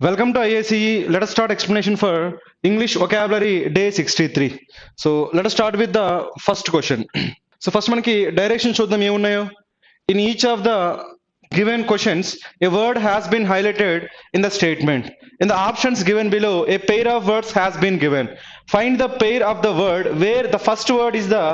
Welcome to IACE. Let us start explanation for English vocabulary day 63. So let us start with the first question. So first మనకి direction చూద్దాం ఏమున్నాయో. In each of the given questions, a word has been highlighted in the statement. In the options given below, a pair of words has been given. Find the pair of the word where the first word is the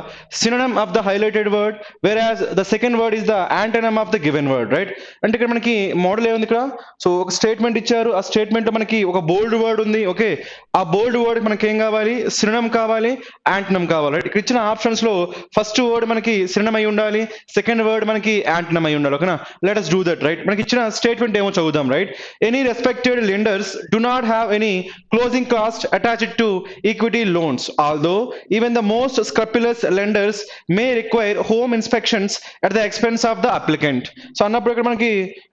synonym of the highlighted word, whereas the second word is the antonym of the given word, right? అంటే ఇక్కడ మనకి model ఏముంది ఇక్కడ. So ఒక statement ఇచ్చారు, ఆ statement మనకి ఒక బోల్డ్ వర్డ్ ఉంది. ఓకే, ఆ బోల్డ్ వర్డ్ మనకి ఏం కావాలి? సినోనిమ్ కావాలి, యాంటనమ్ కావాలి, రైట్? ఇక్కడ ఇచ్చిన ఆప్షన్స్ లో ఫస్ట్ వర్డ్ మనకి సినోనిమ్ అయి ఉండాలి, సెకండ్ వర్డ్ మనకి యాంటనమ్ అయి ఉండాలి. ఓకేనా, let us do that, right? మనకి ఇచ్చిన స్టేట్మెంట్ ఏమో చదువుదాం, right? Any respected lenders do not have any closing cost attached to equity loans, although even the most scrupulous lenders may require home inspections at the expense of the applicant. So అన్నప్పుడు ఇక్కడ మనకి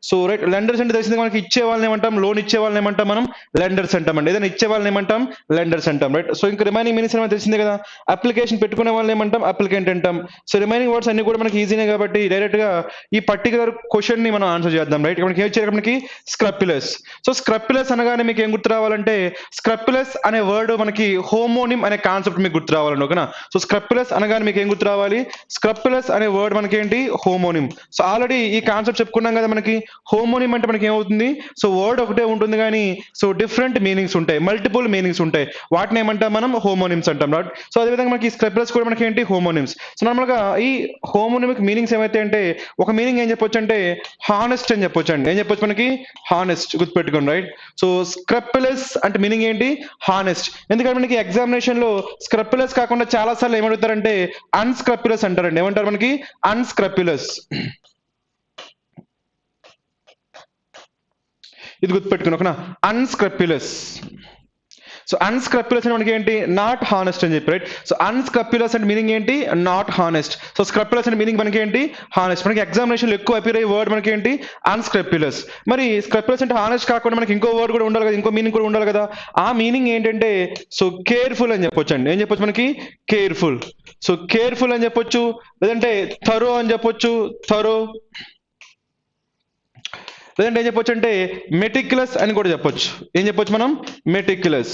so right, lenders అంటే తెలిసింది మనకి ఇచ్చే వాళ్ళని ఏమంటాం? Loan ఇచ్చే వాళ్ళని ఏమంటాం? మనం లెండర్స్ అంటామండి. ఏదైనా ఇచ్చే వాళ్ళని ఏమంటాం? లెండర్స్ అంటాం, రైట్? సో ఇంకా రిమైనింగ్ మీనింగ్స్ ఏమైనా తెలిసిందే కదా. అప్లికేషన్ పెట్టుకునే వాళ్ళని ఏమంటాం? అప్లికెంట్ అంటాం. సో రిమైనింగ్ వర్డ్స్ అన్ని కూడా మనకి ఈజీనే కాబట్టి డైరెక్ట్ గా ఈ పర్టికులర్ క్వశ్చన్ ని మనం ఆన్సర్ చేద్దాం, రైట్? మనకి ఏం వచ్చారు? మనకి స్క్రప్యులస్. సో స్క్రప్యులస్ అనగానే మీకు ఏం గుర్తు రావాలంటే, స్క్రప్యులస్ అనే వర్డ్ మనకి హోమోనిమ్ అనే కాన్సెప్ట్ మీకు గుర్తు రావాలండి. ఓకేనా, సో స్క్రప్యులస్ అనగానే మీకు ఏం గుర్తు రావాలి? స్క్రప్యులస్ అనే వర్డ్ మనకి ఏంటి? హోమోనిమ్. సో ఆల్రెడీ ఈ కాన్సెప్ట్ చెప్పుకున్నాం కదా. మనకి హోమోనిమ్ అంటే మనకి ఏమవుతుంది? సో వర్డ్ ఒకటే ఉంటుంది కానీ సో డిఫరెంట్ మీనింగ్స్ ఉంటాయి, మల్టిపుల్ మీనింగ్స్ ఉంటాయి. వాటిని ఏమంటాం? మనం హోమోనిమ్స్ అంటాం, రైట్? సో అదేవిధంగా మనకి స్క్రప్యులస్ కూడా మనకి ఏంటి? హోమోనిమ్స్. సో నార్మల్ గా ఈ హోమోనిమిక్ మీనింగ్స్ ఏమైతే అంటే, ఒక మీనింగ్ ఏం చెప్పొచ్చు అంటే హానెస్ట్ అని చెప్పొచ్చు అండి. ఏం చెప్పొచ్చు మనకి? హానెస్ట్. గుర్తుపెట్టుకోండి, రైట్? సో స్క్రప్యులస్ అంటే మీనింగ్ ఏంటి? హానెస్ట్. ఎందుకంటే మనకి ఎగ్జామినేషన్ లో స్క్రప్యులస్ కాకుండా చాలా సార్లు ఏమడుగుతారంటే అన్స్క్రప్యులస్ అంటారండి. ఏమంటారు మనకి? అన్స్క్రప్యులస్. ఇది గుర్తుపెట్టుకుని ఓకేనా, అన్స్క్రప్యులస్. సో అన్స్క్రప్యులస్ అంటే మనకి ఏంటి? నాట్ హానెస్ట్ అని చెప్పి, రైట్? సో అన్స్క్రప్యులస్ అంటే మీనింగ్ ఏంటి? Not honest. సో స్క్రప్యులస్ అంటే మీనింగ్ మనకి ఏంటి? హానెస్ట్. మనకి ఎగ్జామినేషన్ లో ఎక్కువ అపీర్ అయ్యే వర్డ్ మనకి ఏంటి? అన్స్క్రప్యులస్. మరి స్క్రప్యులస్ అంటే హానెస్ట్ కాకుండా మనకి ఇంకో వర్డ్ కూడా ఉండాలి కదా, ఇంకో మీనింగ్ కూడా ఉండాలి కదా. ఆ మీనింగ్ ఏంటంటే సో కేర్ఫుల్ అని చెప్పొచ్చు అండి. ఏం చెప్పొచ్చు మనకి? కేర్ఫుల్. సో కేర్ఫుల్ అని చెప్పొచ్చు, లేదంటే థరో అని చెప్పొచ్చు. థరో, లేదంటే ఏం చెప్పొచ్చు అంటే మెటిక్యులస్ అని కూడా చెప్పొచ్చు. ఏం చెప్పొచ్చు మనం? మెటిక్యులస్.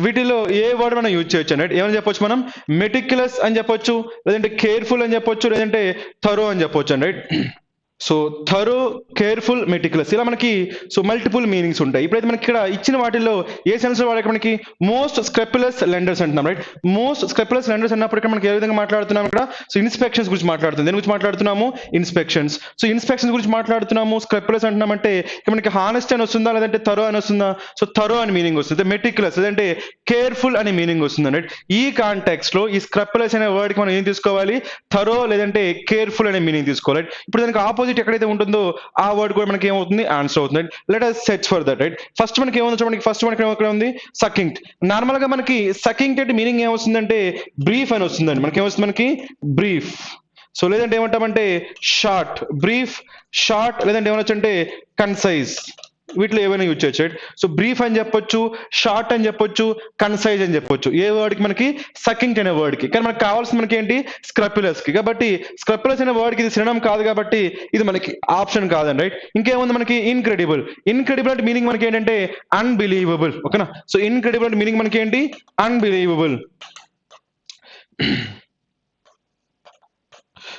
వీటిలో ఏ వర్డ్ మనం యూజ్ చేయొచ్చు అంటే ఏమని చెప్పొచ్చు మనం? మెటిక్యులస్ అని చెప్పొచ్చు, లేదంటే కేర్ఫుల్ అని చెప్పొచ్చు, లేదంటే థరో అని చెప్పొచ్చు అండి, right? So thorough, careful, meticulous, ఇలా మనకి సో మల్టిపుల్ మీనింగ్స్ ఉంటాయి. ఇప్పుడైతే మనకి ఇక్కడ ఇచ్చిన వాటిల్లో ఏ సెన్స్ లో వాడే మనకి మోస్ట్ స్క్రప్యులస్ లెండర్స్ అంటున్నాం, రైట్? మోస్ట్ స్క్రప్యులస్ లెండర్స్ అన్నప్పుడు ఇక్కడ మనకి ఏ విధంగా మాట్లాడుతున్నాం? ఇక్కడ సో ఇన్స్పెక్షన్స్ గురించి మాట్లాడుతుంది. దేని గురించి మాట్లాడుతున్నాము? ఇన్స్పెక్షన్స్. సో ఇన్స్పెక్షన్స్ గురించి మాట్లాడుతున్నాము. స్క్రప్యులస్ అంటున్నామంటే ఇక్కడ మనకి హానెస్ట్ అని వస్తుందా, లేదంటే థరో అని వస్తుందా? సో థరో అని మీనింగ్ వస్తుంది. మెటిక్యులస్ లేదంటే కేర్ఫుల్ అనే మీనింగ్ వస్తుంది, రైట్? ఈ కాంటెక్స్ట్ లో ఈ స్క్రప్యులస్ అనే వర్డ్ కి మనం ఏం తీసుకోవాలి? థరో లేదంటే కేర్ఫుల్ అనే మీనింగ్ తీసుకోవాలి. ఇప్పుడు దానికి ఆపోజిట్ ఎక్కడైతే ఉంటుందో ఆ వర్డ్ కూడా మనకి ఏమవుతుంది? ఆన్సర్ అవుతుంది. Let us search for that, right? First మనకి ఏముంది? మనకి ఫస్ట్ మనకి ఎక్కడ ఉంది? సకింగ్. నార్మల్ గా మనకి సకింగ్ అంటే మీనింగ్ ఏమొస్తుందంటే బ్రీఫ్ అని వస్తుందండి. మనకి ఏమొస్తుంది? మనకి బ్రీఫ్. సో లేదంటే ఏమంటామంటే షార్ట్. బ్రీఫ్, షార్ట్, లేదంటే ఏమనొచ్చు అంటే కన్సైజ్. వీటిలో ఏమైనా యూజ్ చేయొచ్చు, రైట్? సో బ్రీఫ్ అని చెప్పొచ్చు, షార్ట్ అని చెప్పొచ్చు, కన్సైజ్ అని చెప్పొచ్చు. ఏ వర్డ్ కి? మనకి సకింగ్ అనే వర్డ్ కి. కానీ మనకు కావాల్సింది మనకి ఏంటి? స్క్రప్యులస్ కి. కాబట్టి స్క్రప్యులస్ అనే వర్డ్ కి ఇది సినోనిమ్ కాదు కాబట్టి ఇది మనకి ఆప్షన్ కాదండి, రైట్? ఇంకేముంది మనకి? ఇన్క్రెడిబుల్. ఇన్క్రెడిబుల్ అంటే మీనింగ్ మనకి ఏంటంటే అన్బిలీవబుల్. ఓకేనా, సో ఇన్క్రెడిబుల్ అంటే మీనింగ్ మనకి ఏంటి? అన్బిలీవబుల్.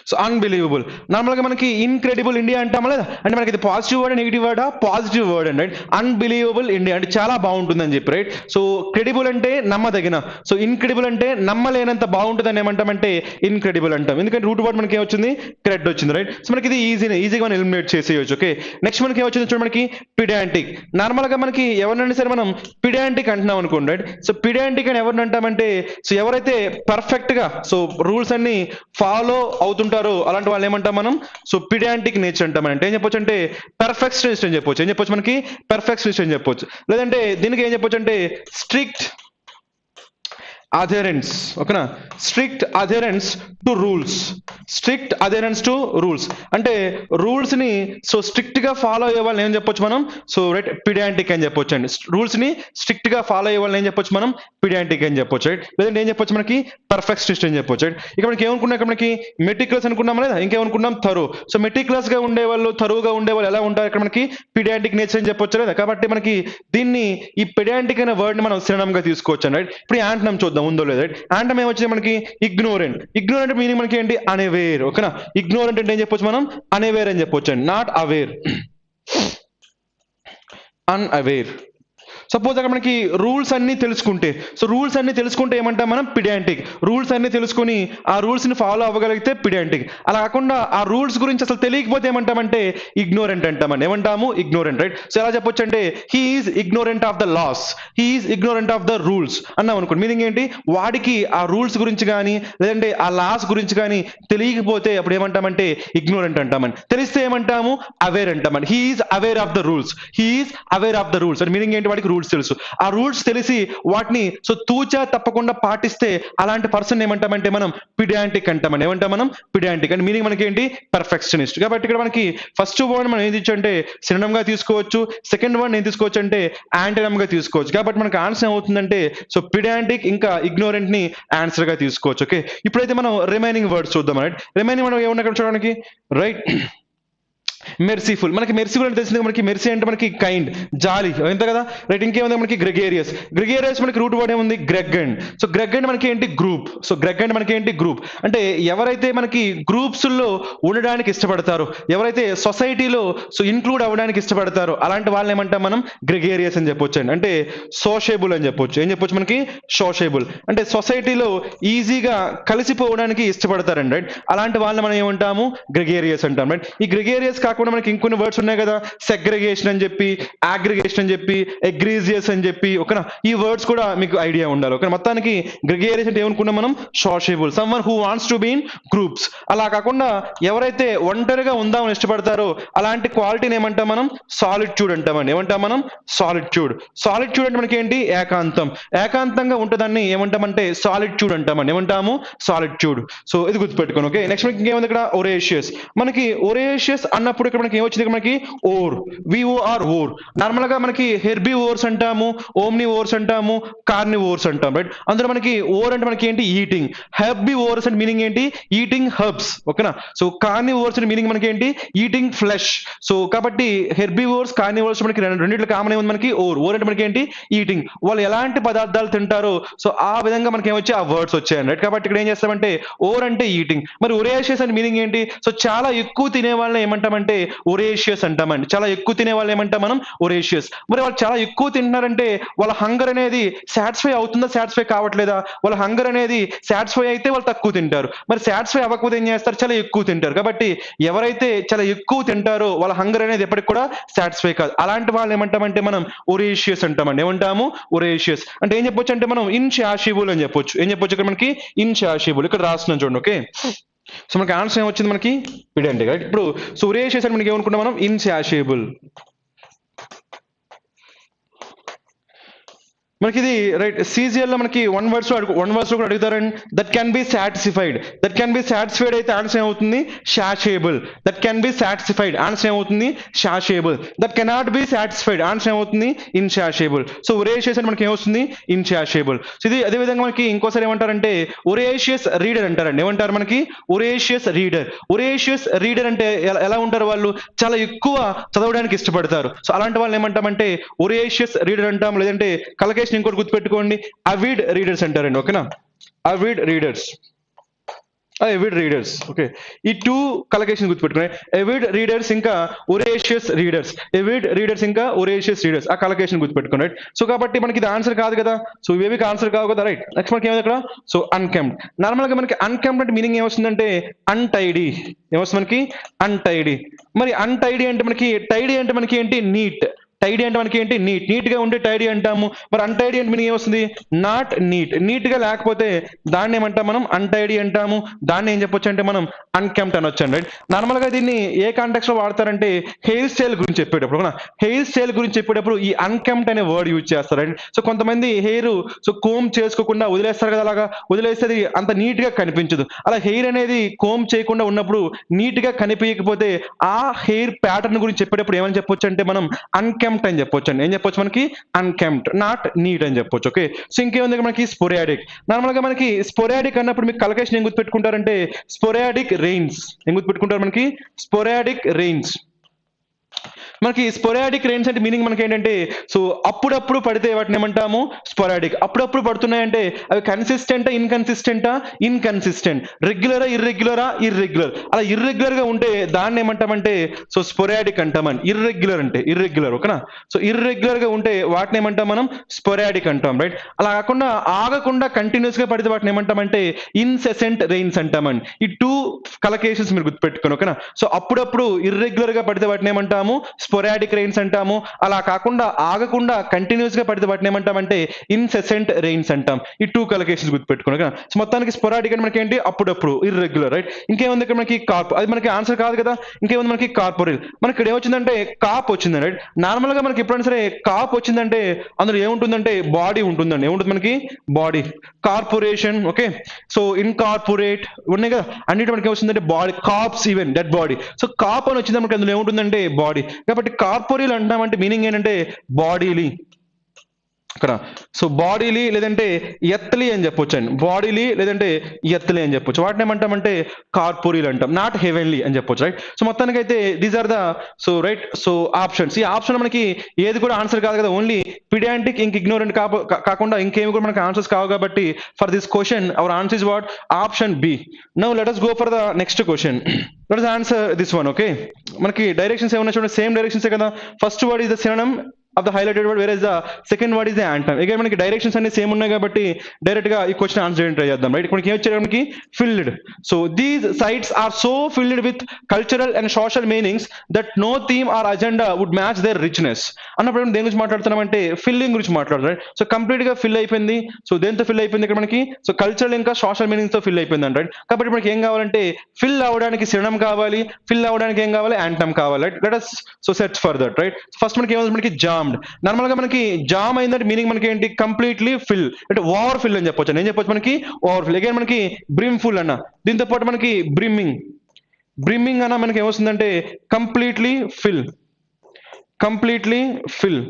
So unbelievable. నార్మల్ గా మనకి ఇన్క్రెడిబుల్ ఇండియా అంటామా లేదా? అంటే మనకి ఇది పాజిటివ్ వర్డ్, నెగిటివ్ వర్డా? పాజిటివ్ వర్డ్ అండి, రైట్? అన్బిలీవబుల్ ఇండియా అంటే చాలా బాగుంటుంది అని చెప్పి, రైట్? సో క్రెడిబుల్ అంటే నమ్మదగిన, సో ఇన్క్రెడిబుల్ అంటే నమ్మలేనంత బాగుంటుందని ఏమంటామంటే ఇన్క్రెడిబుల్ అంటాం. ఎందుకంటే రూట్ వర్డ్ మనకి ఏమొచ్చింది? క్రెడ్ వచ్చింది, రైట్? సో మనకి ఇది ఈజీగా మనం ఎలిమినేట్ చేసేయచ్చు. ఓకే, నెక్స్ట్ మనకి ఏమొచ్చింది చూడండి, మనకి పిడాంటిక్. నార్మల్ గా మనకి ఎవరినైనా సరే మనం పిడాంటిక్ అంటున్నాం అనుకోండి, రైట్? సో పిడాంటిక్ అని ఎవరిని అంటామంటే సో ఎవరైతే పర్ఫెక్ట్ గా సో రూల్స్ అన్ని ఫాలో అవుతుంటారో అలాంటి వాళ్ళు ఏమంటాం మనం? సో పిడాంటిక్ నేచర్ అంటాం. అంటే ఏం చెప్పొచ్చు అంటే పెర్ఫెక్షనిస్ట్ అని చెప్పొచ్చు. ఏం చెప్పొచ్చు మనకి? పెర్ఫెక్షనిస్ట్ అని చెప్పొచ్చు. లేదంటే దీనికి ఏం చెప్పొచ్చు అంటే స్ట్రిక్ట్ అథెరెన్స్, ఓకేనా, strict adherence to rules, strict adherence to rules అంటే రూల్స్ ని సో స్ట్రిక్ట్ గా ఫాలో అయ్యే వాళ్ళని ఏం చెప్పొచ్చు మనం, సో రైట్ పిడాంటిక్ అని చెప్పొచ్చు అండి. రూల్స్ ని స్ట్రిక్ట్ గా ఫాలో అయ్యే వాళ్ళని ఏం చెప్పొచ్చు మనం, పిడాంటిక్ అని చెప్పొచ్చు, రైట్. లేదంటే ఏం చెప్పొచ్చు మనకి పర్ఫెక్షనిస్ట్ అని చెప్పొచ్చు, రైట్. ఇక్కడ మనకి ఏమనుకున్నాం, ఇక్కడ మనకి మెటిక్యులస్ అనుకున్నాం లేదా, ఇంకేమనుకున్నాం థరో. సో మెటిక్యులస్ గా ఉండేవాళ్ళు, థరోగా ఉండేవాళ్ళు ఎలా ఉంటారు, ఇక్కడ మనకి పిడాంటిక్ నేచర్ అని చెప్పొచ్చు లేదా. కాబట్టి మనకి దీన్ని ఈ పిడాంటిక్ అనే వర్డ్ ని మనం సినోనిమ్ గా తీసుకోవచ్చు, రైట్. ఇప్పుడు యాంటనమ్ చూద్దాం ఉందో లేదు, రైట్. యాంటనమ్ ఏమొచ్చింది మనకి ఇగ్నోరెంట్. ఇగ్నోరెంట్ మీనింగ్ మనకి ఏంటి, అన్అవేర్, ఓకేనా. ఇగ్నోరెంట్ అంటే ఏం చెప్పొచ్చు మనం, అన్అవేర్ అని చెప్పొచ్చు అండి, నాట్ అవేర్, అన్అవేర్. సపోజ్ అక్కడ మనకి రూల్స్ అన్ని తెలుసుకుంటే, సో రూల్స్ అన్ని తెలుసుకుంటే ఏమంటాం మనం, పిడాంటిక్. రూల్స్ అన్ని తెలుసుకుని ఆ రూల్స్ ని ఫాలో అవ్వగలిగితే పిడాంటిక్. అలా కాకుండా ఆ రూల్స్ గురించి అసలు తెలియకపోతే ఏమంటామంటే ఇగ్నోరెంట్ అంటామని, ఏమంటాము ఇగ్నోరెంట్, రైట్. సో ఎలా చెప్పొచ్చు అంటే he is ignorant of the laws, he is ignorant of the rules అన్నాం అనుకోండి. మీనింగ్ ఏంటి, వాడికి ఆ రూల్స్ గురించి కానీ లేదంటే ఆ లాస్ గురించి కానీ తెలియకపోతే అప్పుడు ఏమంటామంటే ఇగ్నోరెంట్ అంటామని. తెలిస్తే ఏమంటాము అవేర్ అంటామని. He is aware of the rules, he is aware of the rules అంటే మీనింగ్ ఏంటి, వాడికి రూల్స్ తెలుసు. ఆ రూల్స్ తెలిసి వాటిని సో తూచా తప్పకుండా పాటిస్తే అలాంటి పర్సన్ ఏమంటామంటే మనం పిడాంటిక్ అంటామని, ఏమంటాం మనం పిడాంటిక్. అంటే మీనింగ్ మనకి ఏంటి, పర్ఫెక్షనిస్ట్. కాబట్టి ఇక్కడ మనకి ఫస్ట్ వర్డ్ మనం ఏం తీసుకోవచ్చు అంటే సినోనిమ్ గా తీసుకోవచ్చు, సెకండ్ వర్డ్ ఏం తీసుకోవచ్చు అంటే యాంటనమ్ గా తీసుకోవచ్చు. కాబట్టి మనకి ఆన్సర్ ఏమవుతుందంటే సో పిడాంటిక్ ఇంకా ఇగ్నోరెంట్ ని ఆన్సర్ గా తీసుకోవచ్చు, ఓకే. ఇప్పుడైతే మనం రిమైనింగ్ వర్డ్స్ చూద్దాం, రైట్. రిమైనింగ్ మనం ఏమన్నా ఇక్కడ చూడడానికి, రైట్. మెర్సిఫుల్, మనకి మెర్సిఫుల్ అంటే తెలిసింది, మనకి మెర్సీ అంటే మనకి కైండ్, జాలి, ఎంత కదా, రైట్. ఇంకేముంది మనకి గ్రెగేరియస్. గ్రెగేరియస్ మనకి రూట్ వర్డ్ ఏముంది, Greg and. So Greg and మనకి ఏంటి, గ్రూప్. సో గ్రెగ్ అండ్ మనకి ఏంటి, గ్రూప్. అంటే ఎవరైతే మనకి గ్రూప్స్ లో ఉండడానికి ఇష్టపడతారో, ఎవరైతే సొసైటీలో సో ఇన్క్లూడ్ అవ్వడానికి ఇష్టపడతారో అలాంటి వాళ్ళని ఏమంటాం మనం గ్రెగేరియస్ అని చెప్పొచ్చు అండి. అంటే సోషేబుల్ అని చెప్పొచ్చు. ఏం చెప్పొచ్చు మనకి, సోషేబుల్ అంటే సొసైటీలో ఈజీగా కలిసిపోవడానికి ఇష్టపడతారండి, రైట్. అలాంటి వాళ్ళని మనం ఏమంటాము గ్రెగేరియస్ అంటాం, రైట్. ఈ గ్రెగేరియస్ కాకుండా మనకి ఇంకొన్ని వర్డ్స్ ఉన్నాయి కదా, సెగ్రిగేషన్ అని చెప్పి, అగ్రిగేషన్ అని చెప్పి, ఎగ్రీజియస్ అని చెప్పి, ఓకేనా. ఈ వర్డ్స్ కూడా మీకు ఐడియా ఉండాలి, ఓకే. మొత్తానికి గ్రెగేరియస్ అంటే ఏమనుకున్నాం మనం, sociable, someone who wants to be in groups. అలా కాకుండా ఎవరైతే ఒంటరిగా ఉందామని ఇష్టపడతారో అలాంటి క్వాలిటీని ఏమంటాం మనం, సాలిట్యూడ్ అంటామండి. ఏమంటాం మనం, సాలిట్యూడ్. సాలిట్యూడ్ అంటే మనకి ఏంటి, ఏకాంతం. ఏకాంతంగా ఉంటుందాన్ని ఏమంటామంటే సాలిట్యూడ్ అంటామండి, ఏమంటాము సాలిట్యూడ్. సో ఇది గుర్తుపెట్టుకోండి, ఓకే. నెక్స్ట్ మనకి ఇంకేముంది ఇక్కడ, ఒరేషియస్. మనకి ఒరేషియస్ అన్నప్పుడు ఇక్కడ మనకి ఏమొచ్చింది, ఇక్కడ మనకి ఓర్, విఓఆర్, ఓర్. నార్మల్ గా మనకి హెర్బీ ఓర్స్ అంటాము, ఓమ్ని ఓర్స్ అంటాము, కార్ని ఓర్స్ అంటాం, రైట్. అందులో మనకి ఓర్ అంటే మనకి ఏంటి, ఈటింగ్. హెర్బీ ఓర్స్ అంటే మీనింగ్ ఏంటి, ఈటింగ్ హెర్బ్స్, ఓకేనా. సో కార్ని ఓర్స్ అంటే మీనింగ్ మనకి ఏంటి, ఈటింగ్ ఫ్లెష్. సో కాబట్టి హెర్బీ ఓర్స్, కార్ని ఓర్స్ మనకి రెండిట్లో కామన్ ఏముంది మనకి, ఓర్. ఓర్ అంటే మనకి ఏంటి, ఈటింగ్. వాళ్ళు ఎలాంటి పదార్థాలు తింటారో సో ఆ విధంగా మనకి ఏమొచ్చి ఆ వర్డ్స్ వచ్చాయండి, రైట్. కాబట్టి ఇక్కడ ఏం చేస్తామంటే ఓర్ అంటే ఈటింగ్. మరి ఒరేషియస్ అంటే మీనింగ్ ఏంటి, సో చాలా ఎక్కువ తినే వాళ్ళని ఏమంటామంటే ఒరేషియస్ అంటామండి. చాలా ఎక్కువ తినే వాళ్ళు ఏమంటాం మనం, ఒరేషియస్. మరి వాళ్ళు చాలా ఎక్కువ తింటున్నారంటే వాళ్ళ హంగర్ అనేది సాటిస్ఫై అవుతుందా, సాటిస్ఫై కావట్లేదా. వాళ్ళ హంగర్ అనేది సాటిస్ఫై అయితే వాళ్ళు తక్కువ తింటారు, మరి సాటిస్ఫై అవ్వకపోతే ఏం చేస్తారు, చాలా ఎక్కువ తింటారు. కాబట్టి ఎవరైతే చాలా ఎక్కువ తింటారో వాళ్ళ హంగర్ అనేది ఎప్పటికి కూడా సాటిస్ఫై కాదు. అలాంటి వాళ్ళు ఏమంటామంటే మనం ఒరేషియస్ అంటామండి, ఏమంటాము ఒరేషియస్. అంటే ఏం చెప్పొచ్చు అంటే మనం ఇన్సాషిబుల్ అని చెప్పొచ్చు. ఏం చెప్పొచ్చు ఇక్కడ మనకి, ఇన్సాషిబుల్. ఇక్కడ రాస్తున్నాం చూడండి, ఓకే. సో మనకి ఆన్సర్ ఏమొచ్చింది మనకి పిడాంటిక్, రైట్. ఇప్పుడు సో ఒరేషియస్ అంటే మనకి ఏమనుకున్నాం మనం, ఇన్సాషిబుల్. మనకి ఇది రైట్. సిజిఎల్ లో మనకి వన్ వర్డ్స్ కూడా అడుగుతారండి. That can be satisfied. That can be satisfied అయితే ఆన్సర్ ఏమవుతుంది, satiable. That can be satisfied answer ఏమవుతుంది, satiable. That cannot be satisfied answer ఏమవుతుంది, ఇన్సాషియబుల్. సో ఒరేషియస్ అంటే మనకి ఏమొస్తుంది, ఇన్సాషియబుల్. సో ఇది అదే విధంగా మనకి ఇంకోసారి ఏమంటారంటే ఒరేషియస్ రీడర్ అంటారండి. ఏమంటారు మనకి, ఒరేషియస్ రీడర్. ఒరేషియస్ రీడర్ అంటే ఎలా ఉంటారు, వాళ్ళు చాలా ఎక్కువ చదవడానికి ఇష్టపడతారు. సో అలాంటి వాళ్ళని ఏమంటామంటే ఒరేషియస్ రీడర్ అంటాం. లేదంటే కలకేషన్ ఇంకోటి గుర్తుపెట్టుకోండి, అవిడ్ రీడర్స్ అంటారండి, ఓకేనా. Avid readers, Avid readers, okay. ఈ టూ కలకేషన్ గుర్తుపెట్టుకున్నాయి, ఎవిడ్ రీడర్స్ ఇంకా ఒరేషియస్ రీడర్స్. ఎవిడ్ రీడర్స్ ఇంకా ఒరేషియస్ రీడర్స్, ఆ కలకేషన్ గుర్తుపెట్టుకున్నాయి, రైట్. సో కాబట్టి మనకి ఇది ఆన్సర్ కాదు కదా, సో ఇవేవి ఆన్సర్ కావు కదా, రైట్. నెక్స్ట్ మనకి ఏమైంది ఇక్కడ, సో అన్కెంప్డ్. నార్మల్ గా మనకి అన్కెంప్డ్ అంటే మీనింగ్ ఏమొస్తుందంటే అన్టైడీ. ఏమొస్తుంది మనకి, అన్టైడీ. మరి అన్టైడీ అంటే మనకి, టైడీ అంటే మనకి ఏంటి, నీట్. టైడీ అంటే మనకి ఏంటి నీట్, నీట్ గా ఉంటే టైడీ అంటాము. మరి అన్టైడీ అంటే మీనింగ్ ఏమొస్తుంది? నాట్ నీట్, నీట్ గా లేకపోతే దాన్ని ఏమంటాం మనం? అన్టైడీ అంటాము. దాన్ని ఏం చెప్పొచ్చు అంటే మనం అన్కెంప్ట్ అనొచ్చు అండి. నార్మల్ గా దీన్ని ఏ కాంటెక్స్ట్ లో వాడతారంటే హెయిర్ స్టైల్ గురించి చెప్పేటప్పుడు, హెయిర్ స్టైల్ గురించి చెప్పేటప్పుడు ఈ అన్కెంప్ట్ అనే వర్డ్ యూజ్ చేస్తారండి. సో కొంతమంది హెయిర్ కోమ్ చేసుకోకుండా వదిలేస్తారు కదా, అలాగా వదిలేస్తే అది అంత నీట్ గా కనిపించదు. అలా హెయిర్ అనేది కోమ్ చేయకుండా ఉన్నప్పుడు నీట్ గా కనిపించకపోతే ఆ హెయిర్ ప్యాటర్న్ గురించి చెప్పేటప్పుడు ఏమని చెప్పొచ్చు అంటే మనం అన్కెంప్ట్ అని చెప్పొచ్చు అండి. ఏం చెప్పొచ్చు మనకి? అన్కెంప్ట్, నాట్ నీట్ అని చెప్పొచ్చు. ఓకే, సో ఇంకేముంది మనకి? స్పోరాడిక్. నార్మల్ గా మనకి స్పోరాడిక్ అన్నప్పుడు మీకు కలెక్షన్ ఏం గుర్తుపెట్టుకుంటారంటే స్పోరాడిక్ రెయిన్స్. ఏం గుర్తుపెట్టుకుంటారు మనకి? Sporadic rains. మనకి స్పోరాడిక్ రెయిన్స్ అంటే మీనింగ్ మనకి ఏంటంటే సో అప్పుడప్పుడు పడితే వాటిని ఏమంటాము? స్పోరాడిక్. అప్పుడప్పుడు పడుతున్నాయంటే అవి కన్సిస్టెంటా ఇన్కన్సిస్టెంటా? ఇన్కన్సిస్టెంట్. రెగ్యులరా ఇర్రెగ్యులరా? ఇర్రెగ్యులర్. అలా ఇర్రెగ్యులర్ గా ఉంటే దాన్ని ఏమంటామంటే సో స్పోరాడిక్ అంటామని. ఇర్రెగ్యులర్ అంటే ఇర్రెగ్యులర్, ఓకేనా? సో ఇర్రెగ్యులర్ గా ఉంటే వాటిని ఏమంటాం మనం? స్పోరాడిక్ అంటాం, రైట్? అలా కాకుండా ఆగకుండా కంటిన్యూస్ గా పడితే వాటిని ఏమంటామంటే ఇన్సెసెంట్ రెయిన్స్ అంటామని. ఈ టూ కలకేషన్స్ మీరు గుర్తుపెట్టుకోండి, ఓకేనా? సో అప్పుడప్పుడు ఇర్రెగ్యులర్ గా పడితే వాటిని ఏమంటాము? స్పోరాడిక్ రెయిన్స్ అంటాము. అలా కాకుండా ఆగకుండా కంటిన్యూస్ గా పడితే వాటిని ఏమంటామంటే ఇన్సెసెంట్ రెయిన్స్ అంటాం. ఈ టూ కలకేషన్స్ గుర్తుపెట్టుకోండి, ఓకేనా? సో మొత్తానికి స్పోరాడిక్ అంటే మనకి ఏంటి? అప్పుడప్పుడు, ఇర్రెగ్యులర్, రైట్? ఇంకేముంది ఇక్కడ మనకి? కార్ప్. అది మనకి ఆన్సర్ కాదు కదా. ఇంకేముంది మనకి? కార్పొరేల్. మనకి ఇక్కడ ఏమొచ్చిందంటే కాప్ వచ్చింది, రైట్? నార్మల్ గా మనకి ఎప్పుడైనా సరే కాప్ వచ్చిందంటే అందులో ఏముంటుందంటే బాడీ ఉంటుందండి. ఏముంటుంది మనకి? Body. Corporation, okay, so incorporate ఉన్నాయి కదా, అన్నిటి మనకి ఏమొచ్చిందంటే body. Corpse, even dead body. So corp అని వచ్చింది మనకి అందులో ఏముంటుందంటే బాడీ. కాబట్టి కార్పొరియల్ అంటామంటే మీనింగ్ ఏంటంటే బాడీలీ ఇక్కడ. సో బాడీలీ లేదంటే ఎత్లీ అని చెప్పొచ్చు అండి. బాడీలీ లేదంటే ఎత్లీ అని చెప్పొచ్చు. వాటిని ఏమంటామంటే కార్పొరియల్ అంటాం, నాట్ హెవెన్లీ అని చెప్పొచ్చు, రైట్? సో మొత్తానికి అయితే these are the so right so options. ఈ ఆప్షన్ మనకి ఏది కూడా ఆన్సర్ కాదు కదా, ఓన్లీ పిడాంటిక్ ఇంక ఇగ్నోరెంట్ కాకుండా ఇంకేమి కూడా మనకి ఆన్సర్స్ కావు కాబట్టి for this question our answer is what? Option B. Now let us go for the next question. Let us answer this one, okay? మనకి డైరెక్షన్స్ ఏమన్నా చూడండి, సేమ్ డైరెక్షన్స్ కదా. First word is the synonym of the highlighted word, whereas the second word is the antonym. Again మనకి directions అన్ని same ఉన్నాయి కాబట్టి direct గా ఈ క్వశ్చన్ ఆన్సర్ చేయడం ట్రై చేద్దాం, రైట్? మనకి ఏం వచ్చారు? మనకి filled. So these sites are so filled with cultural and social meanings that no theme or agenda would match their richness. అన్నప్పుడు దేని గురించి మాట్లాడుతున్నామంటే ఫిల్లింగ్ గురించి మాట్లాడుతున్నాం. సో కంప్లీట్ గా ఫిల్ అయిపోయింది. సో దేంతో ఫిల్ అయిపోయింది ఇక్కడ మనకి? సో కల్చరల్ ఇంకా సోషల్ మీనింగ్స్ తో ఫిల్ అయిపోయింది అండి, రైట్? కాబట్టి మనకి ఏం కావాలంటే ఫిల్ అవడానికి సినోనిమ్ కావాలి, ఫిల్ అవడానికి ఏం కావాలి? యాంటమ్ కావాలి, right? Let us so search for that, right? First మనకి ఏమవుతుంది? మనకి జామ్డ్. నార్మల్ గా మనకి జామ్ అయిందంటే మీనింగ్ మనకి ఏంటి? కంప్లీట్లీ ఫిల్ అంటే ఓవర్ ఫిల్ అని చెప్పొచ్చు. ఏం చెప్పొచ్చు మనకి? Over fill. అగైన్ మనకి బ్రిమ్ ఫుల్ అన్న, దీంతో పాటు మనకి బ్రిమ్మింగ్. బ్రిమ్మింగ్ అన్న మనకి ఏమొస్తుందంటే completely fill, completely fill.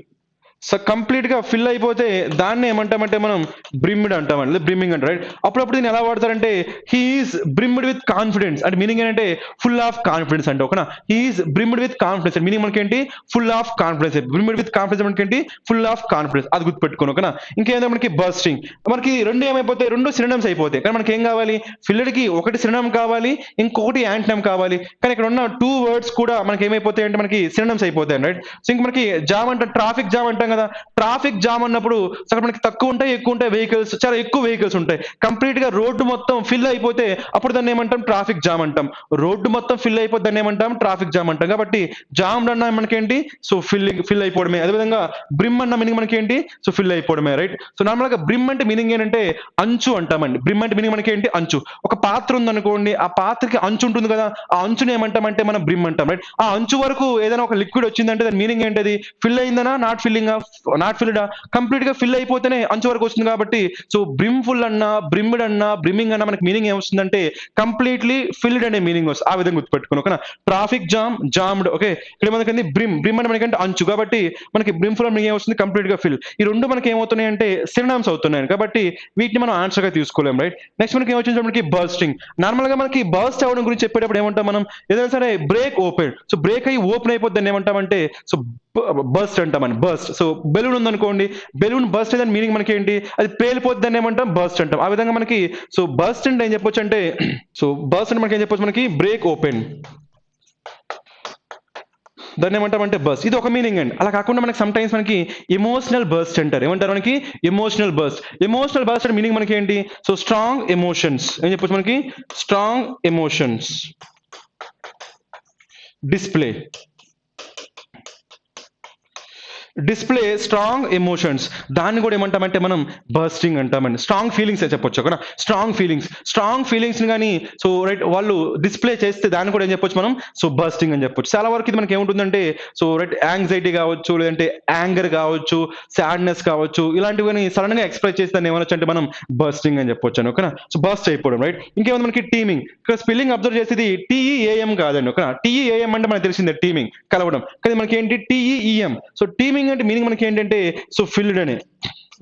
So complete గా ఫిల్ అయిపోతే దాన్ని ఏమంటామంటే మనం బ్రిమ్డ్ అంటామండి, బ్రిమ్మింగ్ అంటే, రైట్? అప్పుడప్పుడు దీన్ని ఎలా వాడతారంటే హీఈస్ బ్రిమ్డ్ విత్ కాన్ఫిడెన్స్ అంటే మీనింగ్ ఏంటంటే ఫుల్ ఆఫ్ కాన్ఫిడెన్స్ అంటే, ఓకేనా? హీఈస్ బ్రిమ్డ్ విత్ కాన్ఫిడెన్స్ అంటే మీనింగ్ మనకి ఏంటి? Full of confidence. Brimmed with confidence మనకి ఏంటి? Full of confidence. అది గుర్తుపెట్టుకోను, ఓకేనా? ఇంకేంటే మనకి బర్స్టింగ్. మనకి రెండు ఏమైపోతాయి? రెండు సినోనిమ్స్ అయిపోతాయి. కానీ మనకి ఏం కావాలి? ఫిల్లర్ కి ఒకటి సినోనిమ్ కావాలి, ఇంకొకటి యాంటోనిమ్ కావాలి. కానీ ఇక్కడ ఉన్న టూ వర్డ్స్ కూడా మనకి ఏమైపోతాయి అంటే మనకి సినోనిమ్స్ అయిపోతాయి, రైట్? సో ఇంక మనకి జామ్ అంటే ట్రాఫిక్ జామ్ అంటాం కదా. ట్రాఫిక్ జామ్ అన్నప్పుడు అక్కడ మనకి తక్కువ ఉంటాయి, ఎక్కువ ఉంటాయి వెహికల్స్, చాలా ఎక్కువ వెహికల్స్ ఉంటాయి. కంప్లీట్ గా రోడ్డు మొత్తం ఫిల్ అయిపోతే అప్పుడు దాన్ని ఏమంటాం? ట్రాఫిక్ జామ్ అంటాం. రోడ్డు మొత్తం ఫిల్ అయిపోతే దాన్ని ఏమంటాం? ట్రాఫిక్ జామ్ అంటాం. కాబట్టి జామ్ అన్న మనకేంటి? సో ఫిల్ అయిపోవడమే. అదేవిధంగా బ్రిమ్ అన్న మీనింగ్ మనకి ఏంటి? సో ఫిల్ అయిపోవడమే, రైట్? సో నార్మల్ గా బ్రిమ్ అంటే మీనింగ్ ఏంటంటే అంచు అంటామండి. బ్రిమ్ అంటే మీనింగ్ మనకి ఏంటి? అంచు. ఒక పాత్ర ఉందనుకోండి, ఆ పాత్రకి అంచు ఉంటుంది కదా, ఆ అంచుని ఏమంటామంటే మనం బ్రిమ్ అంటాం, రైట్? ఆ అంచు వరకు ఏదైనా ఒక లిక్విడ్ వచ్చిందంటే దాని మీనింగ్ ఏంటది? ఫిల్ అయిందనా, not filling, not filled. Complete గా ఫిల్ అయిపోతేనే అంచు వరకు వస్తుంది కాబట్టి సో బ్రిమ్ ఫుల్ అన్నా, బ్రిమ్డ్ అన్నా, బ్రిమ్మింగ్ అన్నా మనకి మీనింగ్ ఏమొస్తుందంటే కంప్లీట్లీ ఫిల్డ్ అనే మీనింగ్ వస్తుంది. ఆ విధంగా గుర్తుపెట్టుకోను, ఓకేనా? Traffic jam, jammed, okay? ఇక్కడ మనకి బ్రిమ్, బ్రిమ్ అంటే మనకంటే అంచు కాబట్టి మనకి బ్రిమ్ ఫుల్ మీనింగ్ ఏమొస్తుంది? కంప్లీట్ గా ఫిల్. ఈ రెండు మనకి ఏమవుతున్నాయి అంటే సినోనిమ్స్ అవుతున్నాయి కాబట్టి వీటిని మనం ఆన్సర్ గా తీసుకోలేం, రైట్? నెక్స్ట్ మనకి ఏమొచ్చింది? మనకి బర్స్టింగ్. నార్మల్ గా మనకి బర్స్ట్ అవ్వడం గురించి చెప్పేటప్పుడు ఏమంటాం మనం? ఏదైనా సరే బ్రేక్ ఓపెన్, సో బ్రేక్ అయ్యి ఓపెన్ అయిపోద్ది ఏమంటామంటే సో బర్స్ట్ అంటామని. బర్స్ట్. సో బెలూన్ ఉందనుకోండి, బెలూన్ బర్స్ట్ అనే మీనింగ్ మనకి ఏంటి? అది పేలిపోద్ది అని ఏమంటాం? బర్స్ట్ అంటాం. ఆ విధంగా మనకి సో బర్స్ట్ అంటే ఏం చెప్పొచ్చు అంటే సో బర్స్ట్ అంటే మనకి ఏం చెప్పొచ్చు? మనకి బ్రేక్ ఓపెన్, దాన్ని ఏమంటామంటే బర్స్ట్. ఇది ఒక మీనింగ్ అండి. అలా కాకుండా మనకి సమ్ టైమ్స్ మనకి ఎమోషనల్ బర్స్ట్ అంటారు. ఏమంటారు మనకి? Emotional burst. ఎమోషనల్ బర్స్ట్ అంటే మీనింగ్ మనకి ఏంటి? So strong emotions. ఏం చెప్పొచ్చు మనకి? Strong emotions display. Display strong emotions, దాన్ని కూడా ఏమంటామంటే మనం బర్స్టింగ్ అంటామండి. స్ట్రాంగ్ ఫీలింగ్స్ అని చెప్పొచ్చు ఓకేనా. స్ట్రాంగ్ ఫీలింగ్స్ గానీ సో రైట్ వాళ్ళు డిస్ప్లే చేస్తే దాన్ని కూడా ఏం చెప్పొచ్చు మనం సో బర్స్టింగ్ అని చెప్పొచ్చు. చాలా వరకు ఇది మనకి ఏముంటుందంటే సో రైట్ యాంగ్జైటీ కావచ్చు, లేదంటే యాంగర్ కావచ్చు, సాడ్నెస్ కావచ్చు, ఇలాంటివన్నీ సడన్ గా ఎక్స్ప్రెస్ చేస్తే దాన్ని ఏమనొచ్చు అంటే మనం బర్స్టింగ్ అని చెప్పొచ్చు ఓకేనా. సో బర్స్ట్ అయిపోవడం రైట్. ఇంకేముంది మనకి టీమింగ్. ఇక్కడ స్పెల్లింగ్ అబ్జర్వ్ చేసేది టీఈఏఎం కాదండి ఓకేనా. టీఈఏఎం అంటే మనకు తెలిసిందే టీమింగ్ కలవడం, కానీ మనకి ఏంటి టీఈఈఎం. సో టీమింగ్ అంటే మీనింగ్ మనకి ఏంటంటే సో ఫిల్డ్ అని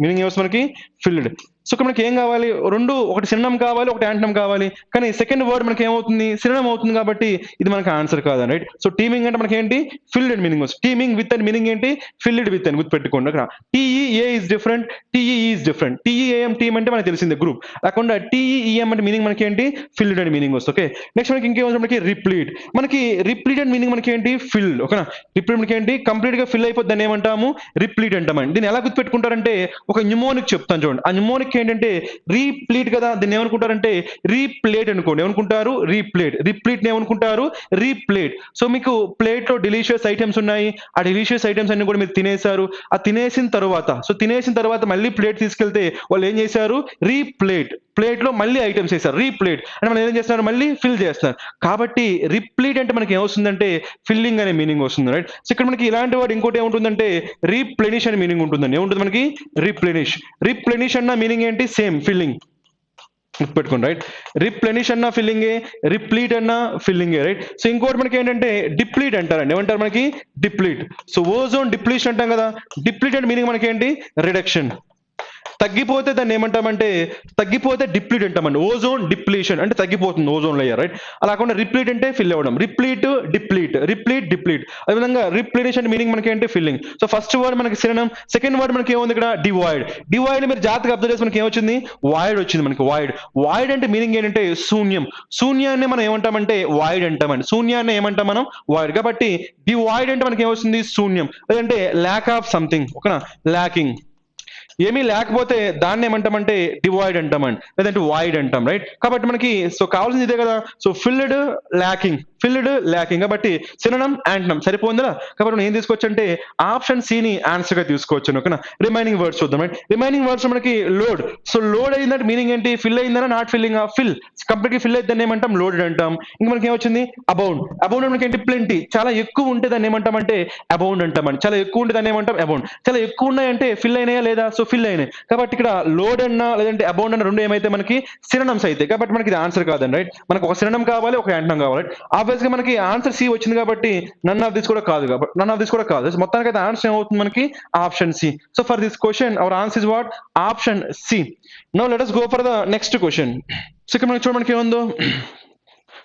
మీనింగ్ ఏమొస్తుంది మనకి ఫిల్డ్. సో ఇక్కడ మనకి ఏం కావాలి, రెండు, ఒకటి సినోనిమ్ కావాలి, ఒకటి యాంటోనిమ్ కావాలి, కానీ సెకండ్ వర్డ్ మనకి ఏమవుతుంది సినోనిమ్ అవుతుంది, కాబట్టి ఇది మనకి ఆన్సర్ కాదు రైట్. సో టీమింగ్ అంటే మనకి ఏంటి ఫిల్డ్ అండ్ మీనింగ్ వస్తుంది. టీమింగ్ విత్ అండ్ మీనింగ్ ఏంటి ఫిల్డ్ విత్ అని గుర్తుపెట్టుకోండి అక్కడ. T E A is different, T E E is different. T E A M team అంటే మనకి తెలిసిందే గ్రూప్, కాకుండా టీఈఈఎం అంటే మీనింగ్ మనకి ఏంటి ఫిల్డ్ అండ్ మీనింగ్ వస్తుంది. ఓకే నెక్స్ట్ మనకి ఇంకేమో మనకి రిప్లీట్. మనకి రిప్లీట్ అండ్ మీనింగ్ మనకి ఏంటి ఫిల్డ్ ఓకేనా. రిప్లీట్ మనకి ఏంటి కంప్లీట్ గా ఫిల్ అయిపోద్ది, దాన్ని ఏమంటాము రిప్లీట్ అంటామండి. దీన్ని ఎలా గుర్తుపెట్టుకుంటారంటే ఒక న్యూమోనిక్ చెప్తాను చూడండి. ఆ న్యూమోనిక్ ఏంటంటే రీప్లీట్ కదా, దీన్ని ఏమనుకుంటారంటే రీప్లేట్ అనుకోండి. ఏమనుకుంటారు రీప్లేట్. రిప్లీట్ ఏమనుకుంటారు రీప్లేట్. సో మీకు ప్లేట్ లో డెలిషియస్ ఐటమ్స్ ఉన్నాయి, ఆ డెలిషియస్ ఐటమ్స్ అన్ని కూడా మీరు తినేశారు. ఆ తినేసిన తర్వాత మళ్ళీ ప్లేట్ తీసుకెళ్తే వాళ్ళు ఏం చేశారు రీప్లేట్. ప్లేట్ లో మళ్ళీ ఐటమ్స్ వేశారు రీప్లేట్ అంటే మనం ఏం చేస్తున్నారు మళ్ళీ ఫిల్ చేస్తున్నారు. కాబట్టి రిప్లీట్ అంటే మనకి ఏమొస్తుందంటే ఫిల్లింగ్ అనే మీనింగ్ వస్తుంది రైట్. సో ఇక్కడ మనకి ఇలాంటి వాడు ఇంకోటి ఏముంటుందంటే రీప్లెనిష్ అనే మీనింగ్ ఉంటుందండి. ఏముంటుంది మనకి రీప్లెనిష్ అన్న మీనింగ్ ఏంటి సేమ్ ఫిల్లింగ్ పెట్టుకోండి రైట్. రిప్లెనిష్ అన్న ఫిల్లింగే, రిప్లీట్ అన్న ఫిల్లింగే రైట్. సో ఇంకోటి మనకి ఏంటంటే డిప్లీట్ అంటారండి. ఏమంటారు మనకి డిప్లీట్. సో ఓజోన్ డిప్లీషన్ అంటాం కదా, డిప్లీట్ అంటే మీనింగ్ మనకి ఏంటి రిడక్షన్. తగ్గిపోతే దాన్ని ఏమంటామంటే తగ్గిపోతే డిప్లీట్ అంటామండి. ఓజోన్ డిప్లీషన్ అంటే తగ్గిపోతుంది ఓజోన్ లేయర్ రైట్. అలా కాకుండా రిప్లీట్ అంటే ఫిల్ అవ్వడం. రిప్లీట్ డిప్లీట్. అదేవిధంగా రిప్లీనిష్ అంటే మీనింగ్ మనకి ఏంటి ఫిల్లింగ్. సో ఫస్ట్ వర్డ్ మనకి సినోనిమ్, సెకండ్ వర్డ్ మనకి ఏముంది ఇక్కడ డివైడ్ మీరు జాగ్రత్తగా అబ్జర్వ్ చేసి మనకి ఏమొచ్చింది వాయిడ్ వచ్చింది మనకి. వాయిడ్ అంటే మీనింగ్ ఏంటంటే శూన్యాన్ని మనం ఏమంటామంటే వాయిడ్ అంటామండి. శూన్యాన్ని ఏమంటాం మనం వాయిడ్. కాబట్టి డివైడ్ అంటే మనకి ఏమొస్తుంది శూన్యం, లేదంటే ల్యాక్ ఆఫ్ సంథింగ్ ఓకేనా. ల్యాకింగ్ ఏమీ లేకపోతే దాన్ని ఏమంటామంటే డివైడ్ అంటామండి, లేదంటే వాయిడ్ అంటాం రైట్. కాబట్టి మనకి సో కావాల్సింది ఇదే కదా. సో ఫిల్డ్ ల్యాకింగ్ కాబట్టి సినోనిమ్ యాంటోనిమ్ సరిపోతుందా. కాబట్టి మనం ఏం తీసుకోవచ్చు అంటే ఆప్షన్ సి ని ఆన్సర్ గా తీసుకోవచ్చు ఓకేనా. రిమైనింగ్ వర్డ్స్ చూద్దాం రైట్. రిమైనింగ్ వర్డ్స్ మనకి లోడ్. సో లోడ్ అయిందంటే మీనింగ్ ఏంటి ఫిల్ అయిందనా నాట్ ఫిల్లింగ్ ఫిల్ కంప్లీట్ గా ఫిల్ అయితే దాన్ని ఏమంటాం లోడెడ్ అంటాం. ఇంకా మనకి ఏమొచ్చింది అబౌండ్ మనకి ఏంటి ప్లెంటీ. చాలా ఎక్కువ ఉంటే దాన్ని ఏమంటామంటే అబౌండ్ అంటామండి. చాలా ఎక్కువ ఉంటే దాన్ని ఏమంటాం అబౌండ్. చాలా ఎక్కువ ఉన్నాయంటే ఫిల్ అయినాయా లేదా సో ఫిల్ అయినాయి. కాబట్టి ఇక్కడ లోడ్ అన్నా లేదంటే అబౌండ్ అన్న రెండు ఏమైతే మనకి సినోనిమ్స్ అయితే, కాబట్టి మనకి ఇది ఆన్సర్ కాదండి రైట్. మనకు ఒక సినోనిమ్ కావాలి, ఒక యాంటోనిమ్ కావాలి. ఆబ్వియస్ గా మనకి ఆన్సర్ సి వచ్చింది కాబట్టి నన్ ఆఫ్ దిస్ కూడా కాదు. మొత్తానికి అయితే ఆన్సర్ ఏమవుతుంది మనకి option C. So for this question our answer is what option C. Now let us go for the next question. So ఇక్కడ మనకి చూడడానికి ఏముందో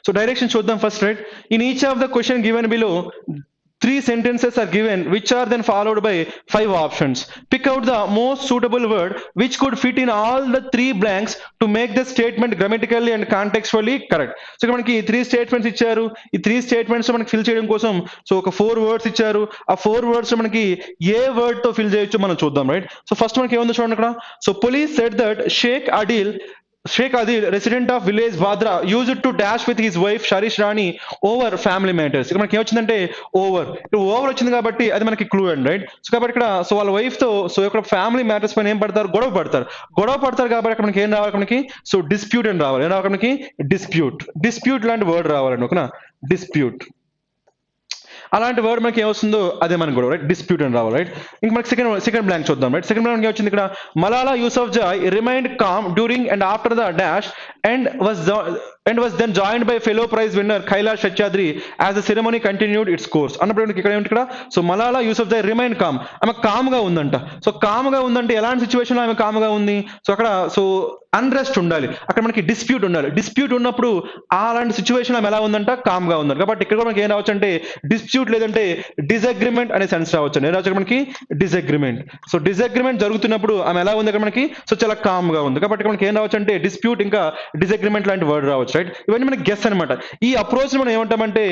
సో డైరెక్షన్ చూద్దాం first right. In each of the question given below 3 sentences are given which are then followed by 5 options. Pick out the most suitable word which could fit in all the 3 blanks to make the statement grammatically and contextually correct. So ఇక్కడ మనకి 3 statements ఇచ్చారు. ఈ 3 statements మనకి fill చేయడం కోసం so ఒక 4 words ఇచ్చారు. ఆ 4 words మనకి ఏ వర్డ్ తో ఫిల్ చేయొచ్చు మనం చూద్దాం రైట్. సో ఫస్ట్ మనకి ఏముందో చూడండి ఇక్కడ. So police said that Sheikh Adil, resident of village Vadra, used to dash with his wife Sharish Rani over family matters. ఇక్కడ మనకి ఏమొచ్చిందంటే ఓవర్ వచ్చింది కాబట్టి అది మనకి క్లూ అండి రైట్. సో కాబట్టి ఇక్కడ సో వాళ్ళ వైఫ్ తో సో ఇక్కడ ఫ్యామిలీ మ్యాటర్స్ పైన ఏం పడతారు గొడవ పడతారు కాబట్టి అక్కడ మనకి ఏం రావాలి మనకి సో డిస్ప్యూట్ అని రావాలి. ఏం రావాలి మనకి డిస్ప్యూట్ లాంటి వర్డ్ రావాలండి ఓకేనా. డిస్ప్యూట్ అలాంటి వర్డ్ మనకి ఏమొస్తుందో అదే మనకు కూడా రైట్ డిస్ప్యూట్ అని రావాలి రైట్. ఇంకా మనకి సెకండ్ బ్లాంక్ చూద్దాం రైట్. సెకండ్ బ్లాంక్ వచ్చింది ఇక్కడ Malala Yousafzai remained calm during and after the dash and was then joined by fellow prize winner Kailash Satyadri as the ceremony continued its course. అన్నప్పుడు ఇక్కడ ఏమిటి ఇక్కడ so Malala Yousafzai remained com, ఆమె com గా ఉందంట. సో కామ్ గా ఉందంటే ఎలాంటి సిచ్యువేషన్ లో ఆమె కామ్ గా ఉంది సో అక్కడ సో అన్రెస్ట్ ఉండాలి, అక్కడ మనకి డిస్ప్యూట్ ఉండాలి. డిస్ప్యూట్ ఉన్నప్పుడు అలాంటి సిచ్యువేషన్ ఆమె ఎలా ఉందంట కామ్ గా ఉందంట. కాబట్టి ఇక్కడ కూడా మనకి ఏం రావచ్చు అంటే డిస్ప్యూట్ లేదంటే డిసగ్రిమెంట్ అనే సెన్స్ రావచ్చు. ఏం రావచ్చు మనకి డిసగ్రిమెంట్. సో డిసగ్రిమెంట్ జరుగుతున్నప్పుడు ఆమె ఎలా ఉంది అక్కడ మనకి సో చాలా కామ్ గా ఉంది. కాబట్టి మనకి ఏం రావచ్చు అంటే డిస్ప్యూట్ ఇంకా డిసగ్రిమెంట్ లాంటి వర్డ్ రావచ్చు రైట్. ఇవన్నీ మనకి గెస్ అనమాట. ఈ అప్రోచ్ మనం ఏమంటామంటే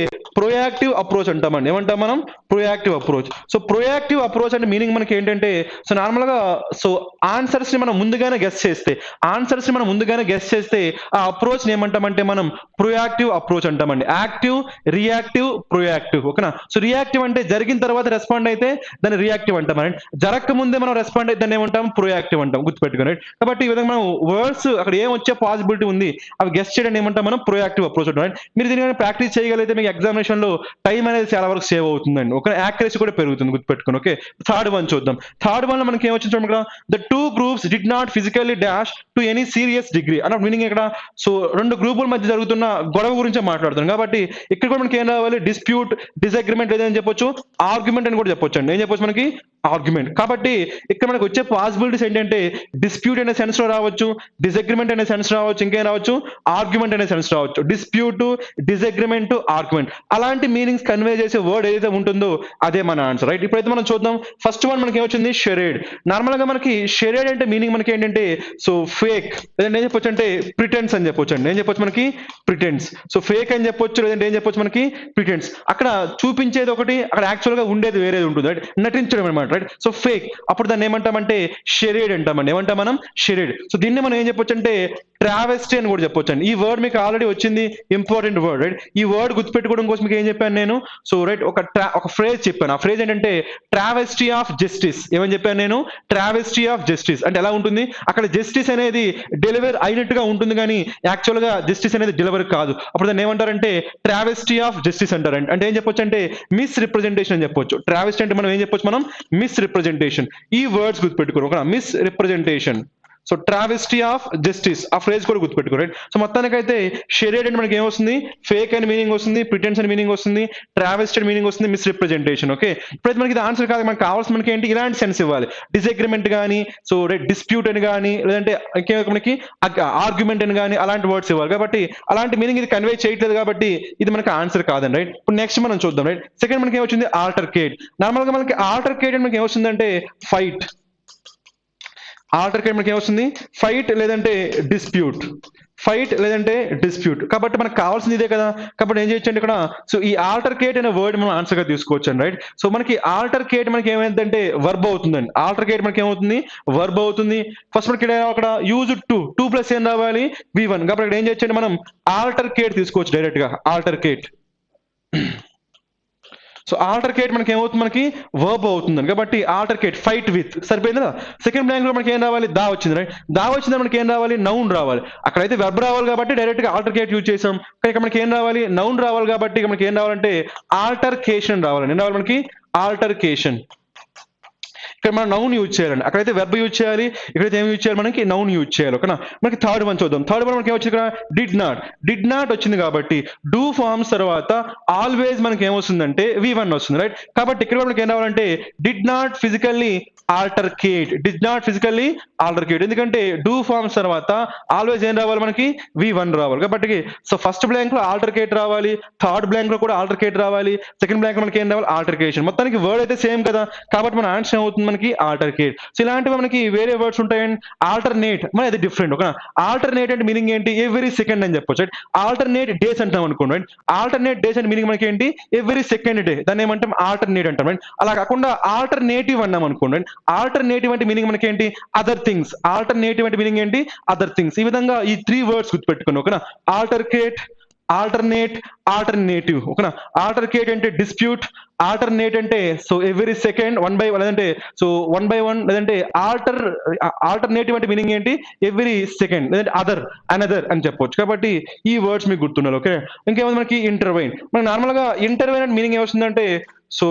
ప్రొయాక్టివ్ అప్రోచ్ అంటామండి. ఏమంటాం మనం? Proactive approach. So proactive approach అంటే మీనింగ్ మనకి ఏంటంటే, సో నార్మల్గా సో ఆన్సర్స్ ని మనం ముందుగానే గెస్ చేస్తే ఆ అప్రోచ్ ని ఏమంటామంటే మనం ప్రొయాక్టివ్ అప్రోచ్ అంటామండి. Active, reactive, proactive. ఓకేనా? సో రియాక్టివ్ అంటే జరిగిన తర్వాత రెస్పాండ్ అయితే దాన్ని రియాక్టివ్ అంటామండి. జరగక ముందే మనం రెస్పాండ్ అయితే దాన్ని ఏమంటాం? ప్రొయాక్టివ్ అంటాం. గుర్తుపెట్టుకోండి. కాబట్టి ఈ విధంగా మనం వర్డ్స్ అక్కడ ఏం వచ్చే పాసిబిలిటీ ఉంది అవి గెస్ చేయడం ఏమంటాం మనం? ప్రొయాక్టివ్ అప్రోచ్ అంటాం. మీరు దీని ప్రాక్టీస్ చేయగలిగితే మీకు ఎగ్జామినేషన్ లో టైం అనేది చాలా వరకు సేవ్ అవుతుందండి. ఒక యాక్యురసీ కూడా పెరుగుతుంది. గుర్తుపెట్టుకోండి. ఓకే, థర్డ్ వన్ చూద్దాం. థర్డ్ వన్ లో మనకి ఏమొచ్చింది చూడండి. The two groups did not physically dash to any serious degree అన్న మీనింగ్ ఇక్కడ. సో రెండు గ్రూపుల మధ్య జరుగుతున్న గొడవ గురించే మాట్లాడుతున్నాం కాబట్టి ఇక్కడ కూడా మనకి ఏం రావాలి? డిస్ప్యూట్, డిసగ్రిమెంట్ ఏదని చెప్పొచ్చు, ఆర్గ్యుమెంట్ అని కూడా చెప్పొచ్చు అండి. ఏం చెప్పొచ్చు మనకి? ఆర్గ్యుమెంట్. కాబట్టి ఇక్కడ మనకు వచ్చే పాసిబిలిటీస్ ఏంటంటే డిస్ప్యూట్ అనే సెన్స్ లో రావచ్చు, డిసగ్రిమెంట్ అనే సెన్స్ రావచ్చు, ఇంకేం రావచ్చు? ఆర్గ్యుమెంట్ అనే సెన్స్ రావచ్చు. డిస్ప్యూట్, డిసగ్రిమెంట్, ఆర్గ్యుమెంట్ అలాంటి మీనింగ్స్ కన్వే చేసే వర్డ్ ఏదైతే ఉంటుందో అదే మన ఆన్సర్. రైట్, ఇప్పుడైతే మనం చూద్దాం. ఫస్ట్ వన్ మనకి ఏమొచ్చింది? షెరేడ్. నార్మల్ గా మనకి షెరేడ్ అంటే మీనింగ్ మనకి ఏంటంటే సో ఫేక్, లేదంటే ఏం చెప్పొచ్చు అంటే ప్రిటెన్స్ అని చెప్పొచ్చు అండి. ఏం చెప్పొచ్చు మనకి? ప్రిటెన్స్. సో ఫేక్ అని చెప్పొచ్చు, లేదంటే ఏం చెప్పొచ్చు మనకి? ప్రిటెన్స్. అక్కడ చూపించేది ఒకటి, అక్కడ యాక్చువల్ గా ఉండేది వేరేది ఉంటుంది. రైట్, నటించడం అనమాట. Right, so fake. అప్పుడు దాన్ని ఏమంటామంటే షెరేడ్ అంటామండి. ఏమంటాం మనం? షెరేడ్. సో దీన్ని మనం ఏం చెప్పొచ్చు అంటే ట్రావెస్టీ అని కూడా చెప్పొచ్చు అండి. ఈ వర్డ్ మీకు ఆల్రెడీ వచ్చింది, ఇంపార్టెంట్ వర్డ్. రైట్, ఈ వర్డ్ గుర్తుపెట్టుకోవడం కోసం మీకు ఏం చెప్పాను నేను? సో రైట్, ఒక ఫ్రేజ్ చెప్పాను. ఆ ఫ్రేజ్ ఏంటంటే ట్రావెస్టీ ఆఫ్ జస్టిస్. ఏమని చెప్పాను నేను? Travesty of justice. అంటే ఎలా ఉంటుంది? అక్కడ జస్టిస్ అనేది డెలివర్ అయినట్టుగా ఉంటుంది కానీ యాక్చువల్ గా జస్టిస్ అనేది డెలివర్ కాదు. అప్పుడు దాన్ని ఏమంటారంటే ట్రావెస్టీ ఆఫ్ జస్టిస్ అంటారండి. అంటే ఏం చెప్పొచ్చు అంటే మిస్ రిప్రజెంటేషన్ అని చెప్పొచ్చు. ట్రావెస్టీ అంటే మనం ఏం చెప్పొచ్చు? మనం మిస్ రిప్రజెంటేషన్. ఈ వర్డ్స్ గుర్తుపెట్టుకోరు. ఒక miss representation. So travesty of justice, ఆ ఫ్రేజ్ కూడా గుర్తుపెట్టుకో. రైట్, సో మొత్తానికైతే షెరేడ్ అంటే మనకి ఏమొస్తుంది? ఫేక్ అని మీనింగ్ వస్తుంది, ప్రిటెన్స్ అని మీనింగ్ వస్తుంది, ట్రావెస్టీ అని మీనింగ్ వస్తుంది, మిస్ రిప్రజెంటేషన్. ఓకే, ఇప్పుడైతే మనకి ఇది ఆన్సర్ కాదు, మనకు కావాల్సిన మనకి ఏంటి? ఇలాంటి సెన్స్ ఇవ్వాలి. డిసగ్రిమెంట్ కానీ, సో డిస్ప్యూట్ అని కానీ, లేదంటే మనకి ఆర్గ్యుమెంట్ అని కానీ అలాంటి వర్డ్స్ ఇవ్వాలి. కాబట్టి అలాంటి మీనింగ్ ఇది కన్వే చేయట్లేదు కాబట్టి ఇది మనకి ఆన్సర్ కాదండి. రైట్, ఇప్పుడు నెక్స్ట్ మనం చూద్దాం. రైట్, సెకండ్ మనకి ఏమొచ్చింది? ఆల్టర్కేట్. నార్మల్ గా మనకి ఆల్టర్కేట్ అంటే మనకి ఏమొస్తుందంటే ఫైట్. ఆల్టర్కేట్ మనకి ఏమొస్తుంది? ఫైట్ లేదంటే డిస్ప్యూట్. ఫైట్ లేదంటే డిస్ప్యూట్. కాబట్టి మనకు కావాల్సింది ఇదే కదా. కాబట్టి ఏం చేయొచ్చు అంటే ఇక్కడ సో ఈ ఆల్టర్కేట్ అనే వర్డ్ మనం ఆన్సర్ గా తీసుకోవచ్చు అండి. రైట్, సో మనకి ఆల్టర్కేట్ మనకి ఏమైందంటే వర్బ్ అవుతుందండి. ఆల్టర్కేట్ మనకి ఏమవుతుంది? వర్బ్ అవుతుంది. ఫస్ట్ మనకి అక్కడ యూజ్ టూ ప్లస్ ఏం రావాలి? V1. కాబట్టి ఇక్కడ ఏం చేయొచ్చు అంటే మనం ఆల్టర్కేట్ తీసుకోవచ్చు డైరెక్ట్ గా. ఆల్టర్కేట్. సో ఆల్టర్కేట్ మనకి ఏమవుతుంది? మనకి వర్బ్ అవుతుందండి. కాబట్టి ఆల్టర్కేట్, ఫైట్ విత్. సరిపోయింది కదా. సెకండ్ బ్లాంక్ లో మనకి ఏం రావాలి? దా వచ్చింది. రైట్, దా వచ్చింది మనకి ఏం రావాలి? నౌన్ రావాలి. అక్కడైతే వెర్బ్ రావాలి కాబట్టి డైరెక్ట్ గా ఆల్టర్కేట్ యూజ్ చేసాం. కానీ ఇక్కడ మనకి ఏం రావాలి? నౌన్ రావాలి కాబట్టి ఇక మనకి ఏం రావాలంటే ఆల్టర్కేషన్ రావాలి. ఏం రావాలి మనకి? ఆల్టర్కేషన్. ఇక్కడ మనం నౌన్ యూజ్ చేయాలండి. అక్కడైతే వెర్బ్ యూజ్ చేయాలి, ఇక్కడైతే ఏం యూజ్ చేయాలి? మనకి నౌన్ యూజ్ చేయాలి. ఓకేనా? మనకి థర్డ్ వన్ చూద్దాం. థర్డ్ వన్ మనకి ఏమొచ్చింది? ఇక్కడ డిడ్ నాట్. డిడ్ నాట్ వచ్చింది కాబట్టి డూ ఫార్మ్స్ తర్వాత ఆల్వేస్ మనకి ఏమొస్తుందంటే V1 వస్తుంది. రైట్, కాబట్టి ఇక్కడ మనకి ఏం రావాలంటే did not physically altercate. Did not physically altercate. ఎందుకంటే డూ ఫార్మ్స్ తర్వాత ఆల్వేస్ ఏం రావాలి? మనకి V1 రావాలి. కాబట్టి సో ఫస్ట్ బ్లాంక్ లో ఆల్టర్కేట్ రావాలి, థర్డ్ బ్లాంక్ లో కూడా ఆల్టర్కేట్ రావాలి, సెకండ్ బ్లాంక్ లో మనకి ఏం రావాలి? ఆల్టర్కేషన్. మొత్తానికి వర్డ్ అయితే సేమ్ కదా. కాబట్టి మన ఆన్సర్ ఏమవుతుంది? మనకి ఆల్టర్కేట్. సో ఇలాంటివి మనకి వేరే వర్డ్స్ ఉంటాయండి. ఆల్టర్నేట్ మన అది డిఫరెంట్. ఓకే, ఆల్టర్నేట్ అంటే మీనింగ్ ఏంటి? ఎవ్రీ సెకండ్ అని చెప్పొచ్చు. ఆల్టర్నేట్ డేస్ అంటాం అనుకోండి. ఆల్టర్నేట్ డేస్ అంటే మీనింగ్ మనకి ఏంటి? Every second day. దాన్ని ఏమంటాం? ఆల్టర్నేట్ అంటాం. అలా కాకుండా ఆల్టర్నేటివ్ అన్నాం అనుకోండి. ఆల్టర్నేటివ్ అంటే మీనింగ్ మనకి ఏంటి? Other things. ఆల్టర్నేటివ్ అంటే మీనింగ్ ఏంటి? Other things. ఈ విధంగా ఈ 3 వర్డ్స్ గుర్తుపెట్టుకోండి. ఓకేనా? ఆల్టర్కేట్, ఆల్టర్నేట్, ఆల్టర్నేటివ్. ఓకేనా? ఆల్టర్కేట్ అంటే డిస్ప్యూట్, ఆల్టర్నేట్ అంటే సో ఎవ్రీ సెకండ్, 1 by 1 లేదంటే సో 1 by 1, లేదంటే ఆల్టర్నేటివ్ అంటే మీనింగ్ ఏంటి? ఎవ్రీ సెకండ్, లేదంటే అదర్, అనదర్ అని చెప్పొచ్చు. కాబట్టి ఈ వర్డ్స్ మీకు గుర్తుండాలి. ఓకే, ఇంకేముంది మనకి? ఇంటర్వైన్. మనకి నార్మల్ గా ఇంటర్వైన్ అంటే మీనింగ్ ఏమొస్తుందంటే సో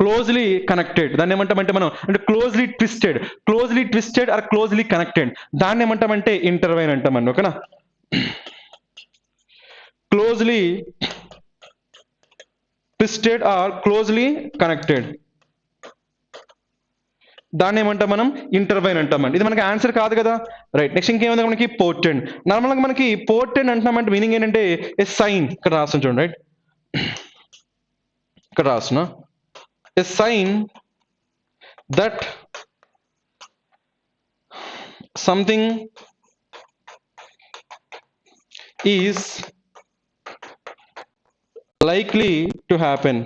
క్లోజ్లీ కనెక్టెడ్. దాన్ని ఏమంటామంటే మనం అంటే closely twisted or closely connected. దాన్ని ఏమంటామంటే ఇంటర్వైన్ అంటామండి. ఓకేనా? Closely twisted or closely connected, దాన్ని ఏమంటాం? మనం ఇంటర్వైన్ అంటామండి. ఇది మనకి ఆన్సర్ కాదు కదా. రైట్, నెక్స్ట్ ఇంకేముంది మనకి? పోర్టెండ్. నార్మల్గా మనకి పోర్టెండ్ అంటున్నామంటే మీనింగ్ ఏంటంటే ఏ సైన్. ఇక్కడ రాస్తాం చూడండి. రైట్, ఇక్కడ రాస్తున్నా a sign that something is likely to happen.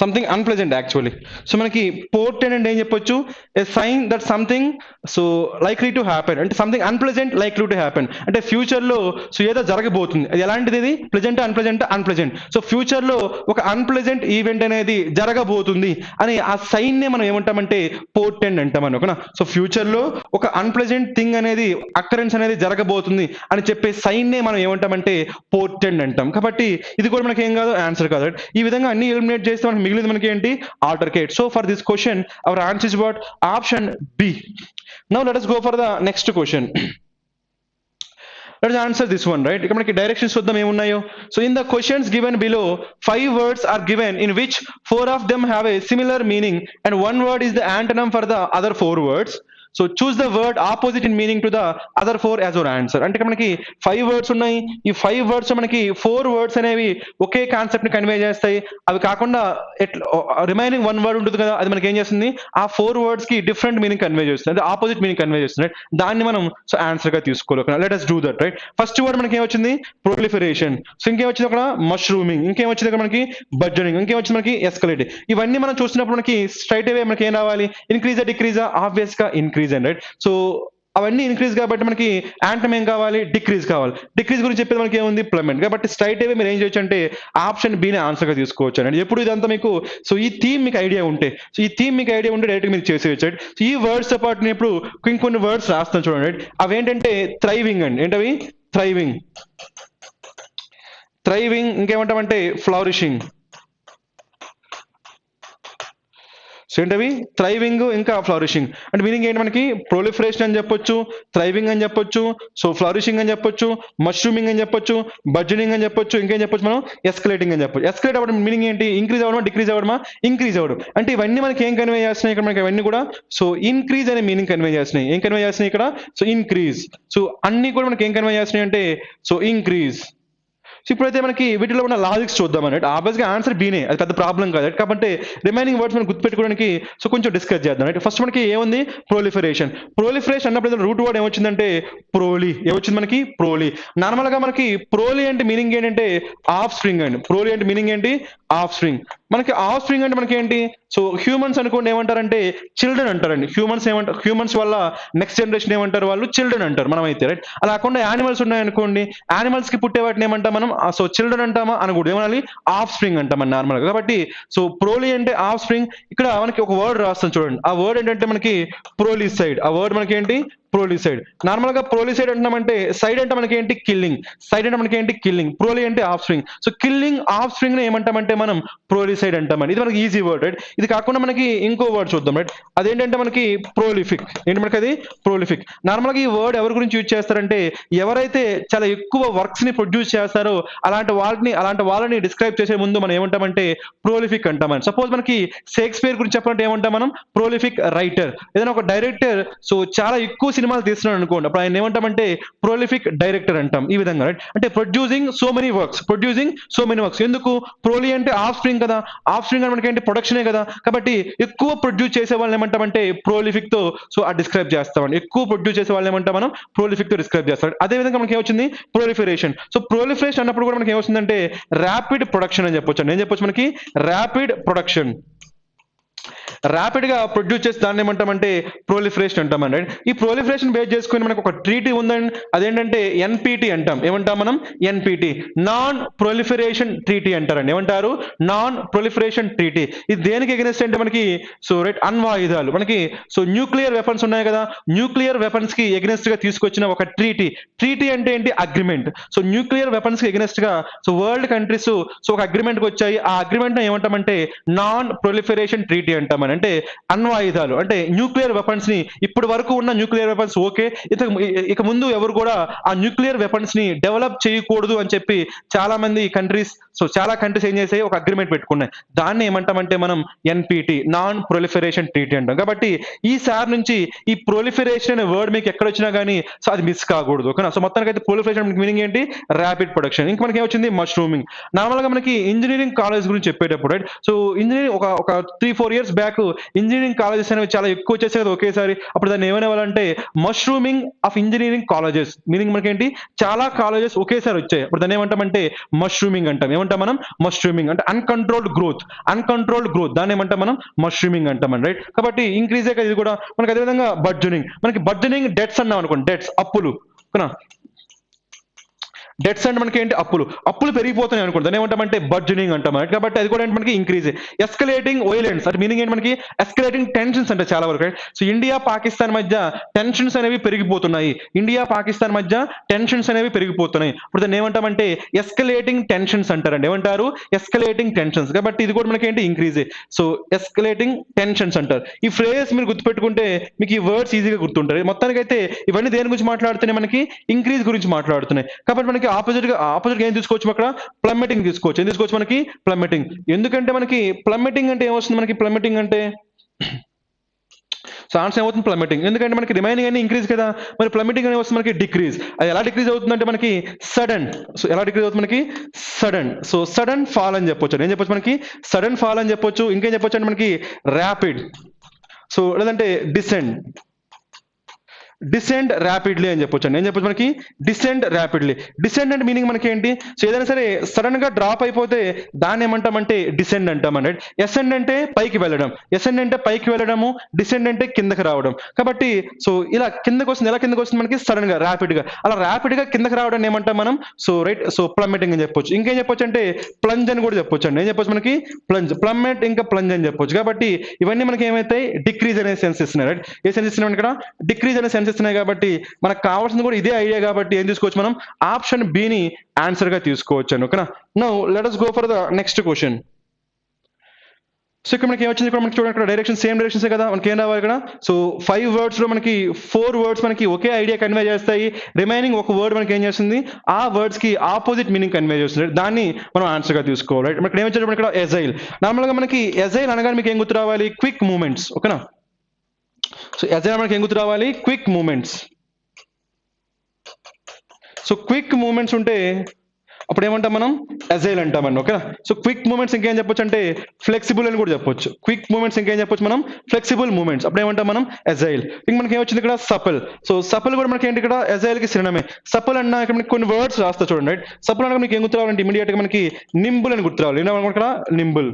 Something unpleasant actually. So మనకి పోర్టెంట్ అంటే ఏం చెప్పొచ్చు, a sign that something so likely to happen, అంటే something unpleasant likely to happen, అంటే ఫ్యూచర్లో సో ఏదో జరగబోతుంది. అది ఎలాంటిది, ఇది ప్లెజెంట్ అన్ప్లెజెంట్ అన్ప్లెజెంట్. సో ఫ్యూచర్లో ఒక అన్ప్లెజెంట్ ఈవెంట్ అనేది జరగబోతుంది అని ఆ సైన్నే మనం ఏమంటామంటే పోర్టెంట్ అంటామని, ఓకేనా. సో ఫ్యూచర్లో ఒక అన్ప్లెజెంట్ థింగ్ అనేది అక్కరెన్స్ అనేది జరగబోతుంది అని చెప్పే సైన్నే మనం ఏమంటామంటే పోర్టెంట్ అంటాం. కాబట్టి ఇది కూడా మనకి ఏం కాదు, ఆన్సర్ కాదు. ఈ విధంగా అన్ని ఎలిమినేట్ చేస్తే మనకి మిగిలింది మనకి ఏంటి, altercate. So for this question our answer is what, option B. Now let us go for the next question. Let us answer this one, right? ఇక్కడ మనకి డైరెక్షన్స్ చూద్దాం ఏమున్నాయో. So in the questions given below 5 words are given in which 4 of them have a similar meaning and one word is the antonym for the other 4 words. So choose the word opposite in meaning to the other 4 as our answer. అంటే ఇక్కడ మనకి 5 words ఉన్నాయి. ఈ 5 words మనకి 4 words అనేవి ఒకే concept ని convey చేస్తాయి. అవి కాకుండా రిమైనింగ్ 1 word ఉంటుంది కదా, అది మనకి ఏం చేస్తుంది, ఆ 4 words కి డిఫరెంట్ మీనింగ్ కన్వే చేస్తుంది, అంటే ఆపోజిట్ మీనింగ్ కన్వే చేస్తుంది. దాన్ని మనం సో ఆన్సర్ గా తీసుకోవాలి. Let us do that, right? First word మనకి ఏమొచ్చింది, ప్రొలిఫరేషన్. సో ఇంకేం వచ్చింది అక్కడ, మష్రూమింగ్. ఇంకేం వచ్చింది అక్కడ మనకి, బర్జనింగ్. ఇంకేం వచ్చింది మనకి, ఎస్కలేటింగ్. ఇవన్నీ మనం చూసినప్పుడు మనకి స్ట్రైట్ అవే మనకి ఏం రావాలి, ఇంక్రీజా డిక్రీజా, ఆబ్వియస్ గా ఇంక్రీజ్ అండ్ రైట్. సో అవన్నీ ఇంక్రీజ్ కాబట్టి మనకి యాంటమ్ ఏం కావాలి, డిక్రీజ్ కావాలి. డిక్రీజ్ గురించి చెప్పేది మనకి ఏముంది, ప్లమెంట్. కాబట్టి స్ట్రైట్ అవే మీరు ఏం చేయొచ్చు అంటే ఆప్షన్ బి ని ఆన్సర్ గా తీసుకోవచ్చు అండి. ఎప్పుడు ఇదంతా మీకు సో ఈ థీమ్ మీకు ఐడియా ఉంటే, సో ఈ థీమ్ మీకు ఐడియా ఉంటే డైరెక్ట్ మీరు చేసేయచ్చు. సో ఈ వర్డ్స్ తో పాటు నేను ఇప్పుడు ఇంకొన్ని వర్డ్స్ రాస్తాను చూడండి. అవేంటంటే థ్రైవింగ్ అండి. ఏంటవి, థ్రైవింగ్. థ్రైవింగ్ ఇంకేమంటామంటే ఫ్లౌరిషింగ్. సో ఏంటవి, థ్రైవింగ్ ఇంకా ఫ్లౌరిషింగ్. అంటే మీనింగ్ ఏంటి, మనకి ప్రొలిఫరేషన్ అని చెప్పొచ్చు, థ్రైవింగ్ అని చెప్పొచ్చు, సో ఫ్లౌరిషింగ్ అని చెప్పొచ్చు, మష్రూమింగ్ అని చెప్పొచ్చు, బర్జనింగ్ అని చెప్పొచ్చు, ఇంకేం చెప్పొచ్చు మనం, ఎస్కలేటింగ్ అని చెప్పొచ్చు. ఎస్కలేట్ అవ్వడం మీనింగ్ ఏంటి, ఇంక్రీజ్ అవ్వడమా డిక్రీజ్ అవ్వడమా, ఇంక్రీజ్ అవ్వడం. అంటే ఇవన్నీ మనకి ఏం కన్వే చేస్తున్నాయి ఇక్కడ, మనకి అవన్నీ కూడా సో ఇంక్రీజ్ అనే మీనింగ్ కన్వే చేస్తున్నాయి. ఏం కన్వే చేస్తున్నాయి ఇక్కడ, సో ఇంక్రీజ్. సో అన్ని కూడా మనకి ఏం కన్వే చేస్తున్నాయి అంటే సో ఇంక్రీజ్. సో ఇప్పుడైతే మనకి వీటిలో ఉన్న లాజిక్స్ చూద్దాం అన్నట్టు. ఆబ్వియస్ గా ఆన్సర్ బీనే, అది పెద్ద ప్రాబ్లం కాదు. కాబట్టి రిమైనింగ్ వర్డ్స్ మనం గుర్తుపెట్టుకోవడానికి సో కొంచెం డిస్కస్ చేద్దాం. రైట్, ఫస్ట్ మనకి ఏముంది, ప్రొలిఫరేషన్. ప్రొలిఫరేషన్ అన్నప్పుడు రూట్ వర్డ్ ఏమొచ్చిందంటే ప్రోలీ. ఏమొచ్చింది మనకి, ప్రోలీ. నార్మల్ గా మనకి ప్రోలీ అంటే మీనింగ్ ఏంటంటే ఆఫ్ స్ప్రింగ్ అండి. ప్రోలీ అంటే మీనింగ్ ఏంటి, ఆఫ్ స్ప్రింగ్. మనకి ఆఫ్ స్ప్రింగ్ అంటే మనకి ఏంటి, సో హ్యూమన్స్ అనుకోండి ఏమంటారంటే చిల్డ్రన్ అంటారండి. హ్యూమన్స్ ఏమంటారు, హ్యూమన్స్ వల్ల నెక్స్ట్ జనరేషన్ ఏమంటారు, వాళ్ళు చిల్డ్రన్ అంటారు మనం అయితే. రైట్, అలా కాకుండా యానిమల్స్ ఉన్నాయనుకోండి, యానిమల్స్ కి పుట్టే వాటిని ఏమంటాం మనం, సో చిల్డ్రన్ అంటామా అనకూడదు, ఏమనాలి, ఆఫ్ స్ప్రింగ్ అంటాం నార్మల్ గా. కాబట్టి సో ప్రోలీ అంటే ఆఫ్ స్ప్రింగ్. ఇక్కడ మనకి ఒక వర్డ్ రాస్తాం చూడండి. ఆ వర్డ్ ఏంటంటే మనకి ప్రోలిసైడ్. ఆ వర్డ్ మనకి ఏంటి, ప్రోలిసైడ్. నార్మల్ గా ప్రోలిసైడ్ అంటున్నామంటే సైడ్ అంటే మనకి ఏంటి, కిల్లింగ్. సైడ్ అంటే మనకి ఏంటి, కిల్లింగ్. ప్రోలీ అంటే of spring. So killing of spring ని ఏమంటామంటే మనం ప్రోలిసైడ్ అంటామండి. ఇది మనకి ఈజీ వర్డ్. రైట్, ఇది కాకుండా మనకి ఇంకో వర్డ్ చూద్దాం. రైట్, అదేంటంటే మనకి ప్రోలిఫిక్. ఏంటి మనకి అది, ప్రోలిఫిక్. నార్మల్ గా ఈ వర్డ్ ఎవరి గురించి యూజ్ చేస్తారంటే ఎవరైతే చాలా ఎక్కువ వర్క్స్ ని ప్రొడ్యూస్ చేస్తారో అలాంటి వాళ్ళని డిస్క్రైబ్ చేసే ముందు మనం ఏమంటామంటే ప్రోలిఫిక్ అంటామని. సపోజ్ మనకి షేక్స్పియర్ గురించి చెప్పాలంటే ఏమంటాం మనం, ప్రోలిఫిక్ రైటర్. ఏదైనా ఒక డైరెక్టర్ సో చాలా ఎక్కువ సినిమాలు తీస్తున్నాడు అనుకోండి, అప్పుడు ఆయన ఏమంటామంటే ప్రొలిఫిక్ డైరెక్టర్ అంటాం. ఈ విధంగా రైట్, అంటే ప్రొడ్యూసింగ్ సో మెనీ వర్క్స్. ఎందుకు, ప్రోలీ అంటే ఆఫ్ స్ప్రింగ్ కదా, ఆఫ్ స్ప్రింగ్ అంటే మనకి ఏంటి, ప్రొడక్షనే కదా. కాబట్టి ఎక్కువ ప్రొడ్యూస్ చేసే వాళ్ళని ఏమంటామంటే ప్రోలిఫిక్ తో సో డిస్క్రైబ్ చేస్తామండి. ఎక్కువ ప్రొడ్యూస్ చేసే వాళ్ళని ఏమంటాం మనం, ప్రోలిఫిక్ తో డిస్క్రైబ్ చేస్తాం. అదే విధంగా మనకి ఏమొచ్చింది, ప్రొలిఫరేషన్. సో ప్రొలిఫరేషన్ అన్నప్పుడు కూడా మనకి ఏమొస్తుందంటే ర్యాపిడ్ ప్రొడక్షన్ అని చెప్పొచ్చు. ఏం చెప్పొచ్చు మనకి, ర్యాపిడ్ ప్రొడక్షన్. ర్యాపిడ్ గా ప్రొడ్యూస్ చేసి దాన్ని ఏమంటామంటే ప్రొలిఫరేషన్ అంటామండి. ఈ ప్రొలిఫరేషన్ బేస్ చేసుకుని మనకు ఒక ట్రీటీ ఉందండి, అదేంటంటే ఎన్పిటి అంటాం. ఏమంటాం మనం, ఎన్పిటి, నాన్ ప్రొలిఫరేషన్ ట్రీటీ అంటారండి. ఏమంటారు, నాన్ ప్రొలిఫరేషన్ ట్రీటీ. ఇది దేనికి ఎగనెస్ట్ అంటే మనకి సో రైట్, అణ్వాయుధాలు. మనకి సో న్యూక్లియర్ వెపన్స్ ఉన్నాయి కదా, న్యూక్లియర్ వెపన్స్ కి ఎగనెస్ట్ గా తీసుకొచ్చిన ఒక ట్రీటీ. ట్రీటీ అంటే ఏంటి, అగ్రిమెంట్. సో న్యూక్లియర్ వెపన్స్ కి ఎగనెస్ట్ గా సో వరల్డ్ కంట్రీస్ సో ఒక అగ్రిమెంట్ కి వచ్చాయి. ఆ అగ్రిమెంట్ ఏమంటామంటే నాన్ ప్రొలిఫరేషన్ ట్రీటీ అంటామని. అంటే అణ్వాయుధాలు, అంటే న్యూక్లియర్ వెపన్స్ ని, ఇప్పటి వరకు ఉన్న న్యూక్లియర్ వెపన్స్ ఓకే, ఇక ముందు ఎవరు కూడా ఆ న్యూక్లియర్ వెపన్స్ ని డెవలప్ చేయకూడదు అని చెప్పి చాలా మంది కంట్రీస్ సో చాలా కంట్రీస్ ఏం చేసాయి, ఒక అగ్రిమెంట్ పెట్టుకున్నాయి. దాన్ని ఏమంటామంటే మనం ఎన్పిటి, నాన్ ప్రొలిఫరేషన్ ట్రీటీ అంటాం. కాబట్టి ఈసారి నుంచి ఈ ప్రొలిఫరేషన్ అనే వర్డ్ మీకు ఎక్కడ వచ్చినా కానీ సో అది మిస్ కాకూడదు, ఓకేనా. సో మొత్తానికి అయితే ప్రొలిఫరేషన్ మీనింగ్ ఏంటి, ర్యాపిడ్ ప్రొడక్షన్. ఇంకా మనకి ఏమొచ్చింది, మష్రూమింగ్. నార్మల్ గా మనకి ఇంజనీరింగ్ కాలేజ్ గురించి చెప్పేటప్పుడు రైట్, సో ఇంజనీరింగ్ ఒక 3-4 years బ్యాక్ మనకు ఇంజనీరింగ్ కాలేజెస్ అనేవి చాలా ఎక్కువ వచ్చేసాయి కదా ఒకేసారి. అప్పుడు దాన్ని ఏమనేవాళ్ళంటే మష్రూమింగ్ ఆఫ్ ఇంజనీరింగ్ కాలేజెస్. మీనింగ్ మనకేంటి, చాలా కాలేజెస్ ఒకేసారి వచ్చాయి. అప్పుడు దాన్ని ఏమంటామంటే మష్రూమింగ్ అంటాం. ఏమంటాం మనం? మష్రూమింగ్ అంటే అన్‌కంట్రోల్డ్ గ్రోత్. దాన్ని ఏమంటాం మనం? మష్రూమింగ్ అంటామండి. రైట్. కాబట్టి ఇంక్రీజే కదా ఇది కూడా. మనకి అదే విధంగా బర్జనింగ్. మనకి బర్జనింగ్ డెట్స్ అన్నాం అనుకోండి. డెట్స్ అప్పులు. ఓకేనా? డెట్స్ అంటే మనకి ఏంటి? అప్పులు పెరిగిపోతున్నాయి అనుకోండి. దాన్ని ఏమంటామంటే బర్జనింగ్ అంటాం. కాబట్టి అది కూడా ఏంటి మనకి ఇంక్రీజ్. ఎస్కలేటింగ్ వైలెన్స్ అంటే మీనింగ్ ఏంటి మనకి? ఎస్కలేటింగ్ టెన్షన్స్ అంటే చాలా వరకు. సో ఇండియా పాకిస్తాన్ మధ్య టెన్షన్స్ అనేవి పెరిగిపోతున్నాయి. ఇప్పుడు దాన్ని ఏమంటామంటే ఎస్కలేటింగ్ టెన్షన్స్ అంటారండి. ఏమంటారు? Escalating tensions. కాబట్టి ఇది కూడా మనకి ఏంటి? ఇంక్రీజే. సో ఎస్కలేటింగ్ టెన్షన్స్ అంటారు. ఈ ఫ్రేజ్ మీరు గుర్తుపెట్టుకుంటే మీకు ఈ వర్డ్స్ ఈజీగా గుర్తుంటాయి. మొత్తానికైతే ఇవన్నీ దేని గురించి మాట్లాడుతున్నాయి? మనకి ఇంక్రీజ్ గురించి మాట్లాడుతున్నాయి. కాబట్టి మనకి ఆపోజిట్ గా ఏం తీసుకోవచ్చు? అక్కడ ప్లమ్మెటింగ్ తీసుకోవచ్చు. ఏం తీసుకోవచ్చు? మనకి ప్లమ్మెటింగ్. ఎందుకంటే మనకి ప్లమ్మెటింగ్ అంటే ఏమొస్తుంది? మనకి ప్లమ్మెటింగ్ అంటే సో ఆన్సర్ ఏమవుతుంది? ప్లమ్మెటింగ్. ఎందుకంటే మనకి రిమైనింగ్ అన్ని ఇంక్రీజ్ కదా. మరి ప్లమ్మెటింగ్ అనేది వస్తుంది మనకి డిక్రీజ్. అది ఎలా డిక్రీజ్ అవుతుందంటే మనకి సడన్. సో ఎలా డిక్రీజ్ అవుతుంది? మనకి సడన్. సో సడన్ ఫాల్ అని చెప్పొచ్చు. ఏం చెప్పొచ్చు? మనకి సడన్ ఫాల్ అని చెప్పొచ్చు. ఇంకేం చెప్పొచ్చు అంటే మనకి ర్యాపిడ్. సో లేదంటే డిసెండ్ ర్యాపిడ్లీ అని చెప్పొచ్చు అండి. ఏం చెప్పొచ్చు? మనకి డిసెండ్ ర్యాపిడ్లీ. డిసెండ్ అంటే మీనింగ్ మనకి ఏంటి? సో ఏదైనా సరే సడన్ గా డ్రాప్ అయిపోతే దాన్ని ఏమంటామంటే డిసెండ్ అంటామండి. ఎసెండ్ అంటే పైకి వెళ్ళడము. డిసెండ్ అంటే కిందకి రావడం. కాబట్టి సో ఇలా కిందకి వస్తుంది. ఎలా కిందకి వస్తుంది? మనకి సడన్ గా ర్యాపిడ్ గా. అలా ర్యాపిడ్ గా కిందకి రావడం ఏమంటాం మనం? So right. సో ప్లమ్మెటింగ్ అని చెప్పొచ్చు. ఇంకేం చెప్పొచ్చు అంటే ప్లంజ్ అని కూడా చెప్పొచ్చు అండి. ఏం చెప్పొచ్చు? మనకి ప్లమ్మెట్ ఇంకా ప్లంజ్ అని చెప్పొచ్చు. కాబట్టి ఇవన్నీ మనకి ఏమైతాయి? డిక్రీజ్ అనే సెన్స్ ఇస్తున్నాయి. రైట్. ఏ సెన్స్ ఇస్తున్నాం ఇక్కడ? డిక్రీజ్ అనే సెన్స్ ఇస్తున్నాయి. కాబట్టి మనకు కావాల్సింది కూడా ఇదే ఐడియా. కాబట్టి ఏం తీసుకోవచ్చు? మనం ఆప్షన్ బి ని ఆన్సర్ గా తీసుకోవచ్చు. ఓకేనా? Now let us go for the next question. So ఇక్కడ మనకి ఏమొచ్చింది? ఇక్కడ మనకి చూడండి, ఇక్కడ డైరెక్షన్ సేమ్ డైరెక్షన్స్ కదా. మనకి ఏం రావాలి ఇక్కడ? సో 5 వర్డ్స్ లో మనకి 4 వర్డ్స్ మనకి ఒకే ఐడియా కన్వే చేస్తాయి. రిమైనింగ్ ఒక వర్డ్ మనకి ఏం చేస్తుంది? ఆ వర్డ్స్ కి ఆపోజిట్ మీనింగ్ కన్వే చేస్తుంది. దాన్ని మనం ఆన్సర్ గా తీసుకోవాలి. రైట్. మనకి ఏమొచ్చింది? ఇక్కడ ఎజైల్. నార్మల్ గా మనకి ఎజైల్ అనగానే మీకు ఏం గుర్తు రావాలి? Quick moments. ఓకేనా? సో ఎజైల్ మనకి ఏం గుర్తు రావాలి? Quick moments. So quick moments ఉంటే అప్పుడు ఏమంటాం మనం? ఎజైల్ అంటామండి. ఓకేనా? సో క్విక్ మూమెంట్స్ ఇంకేం చెప్పొచ్చు అంటే ఫ్లెక్సిబుల్ అని కూడా చెప్పొచ్చు. క్విక్ మూమెంట్స్ ఇంకేం చెప్పొచ్చు మనం? Flexible moments. అప్పుడు ఏమంటాం మనం? ఎజైల్. ఇంక మనకి ఏమొచ్చింది ఇక్కడ? సపల్. సో సపల్ కూడా మనకి ఏంటి? ఇక్కడ ఎజైల్ కి సినోనిమే. సపల్ అన్న ఇక్కడ మనకి కొన్ని వర్డ్స్ రాస్తా చూడండి. రైట్. సపల్ అనగా మీకు ఏం గుర్తు రావాలంటే ఇమీడియట్ గా మనకి నింబుల్ అని గుర్తు రావాలి. ఏమన్నా ఇక్కడ? నింబుల్.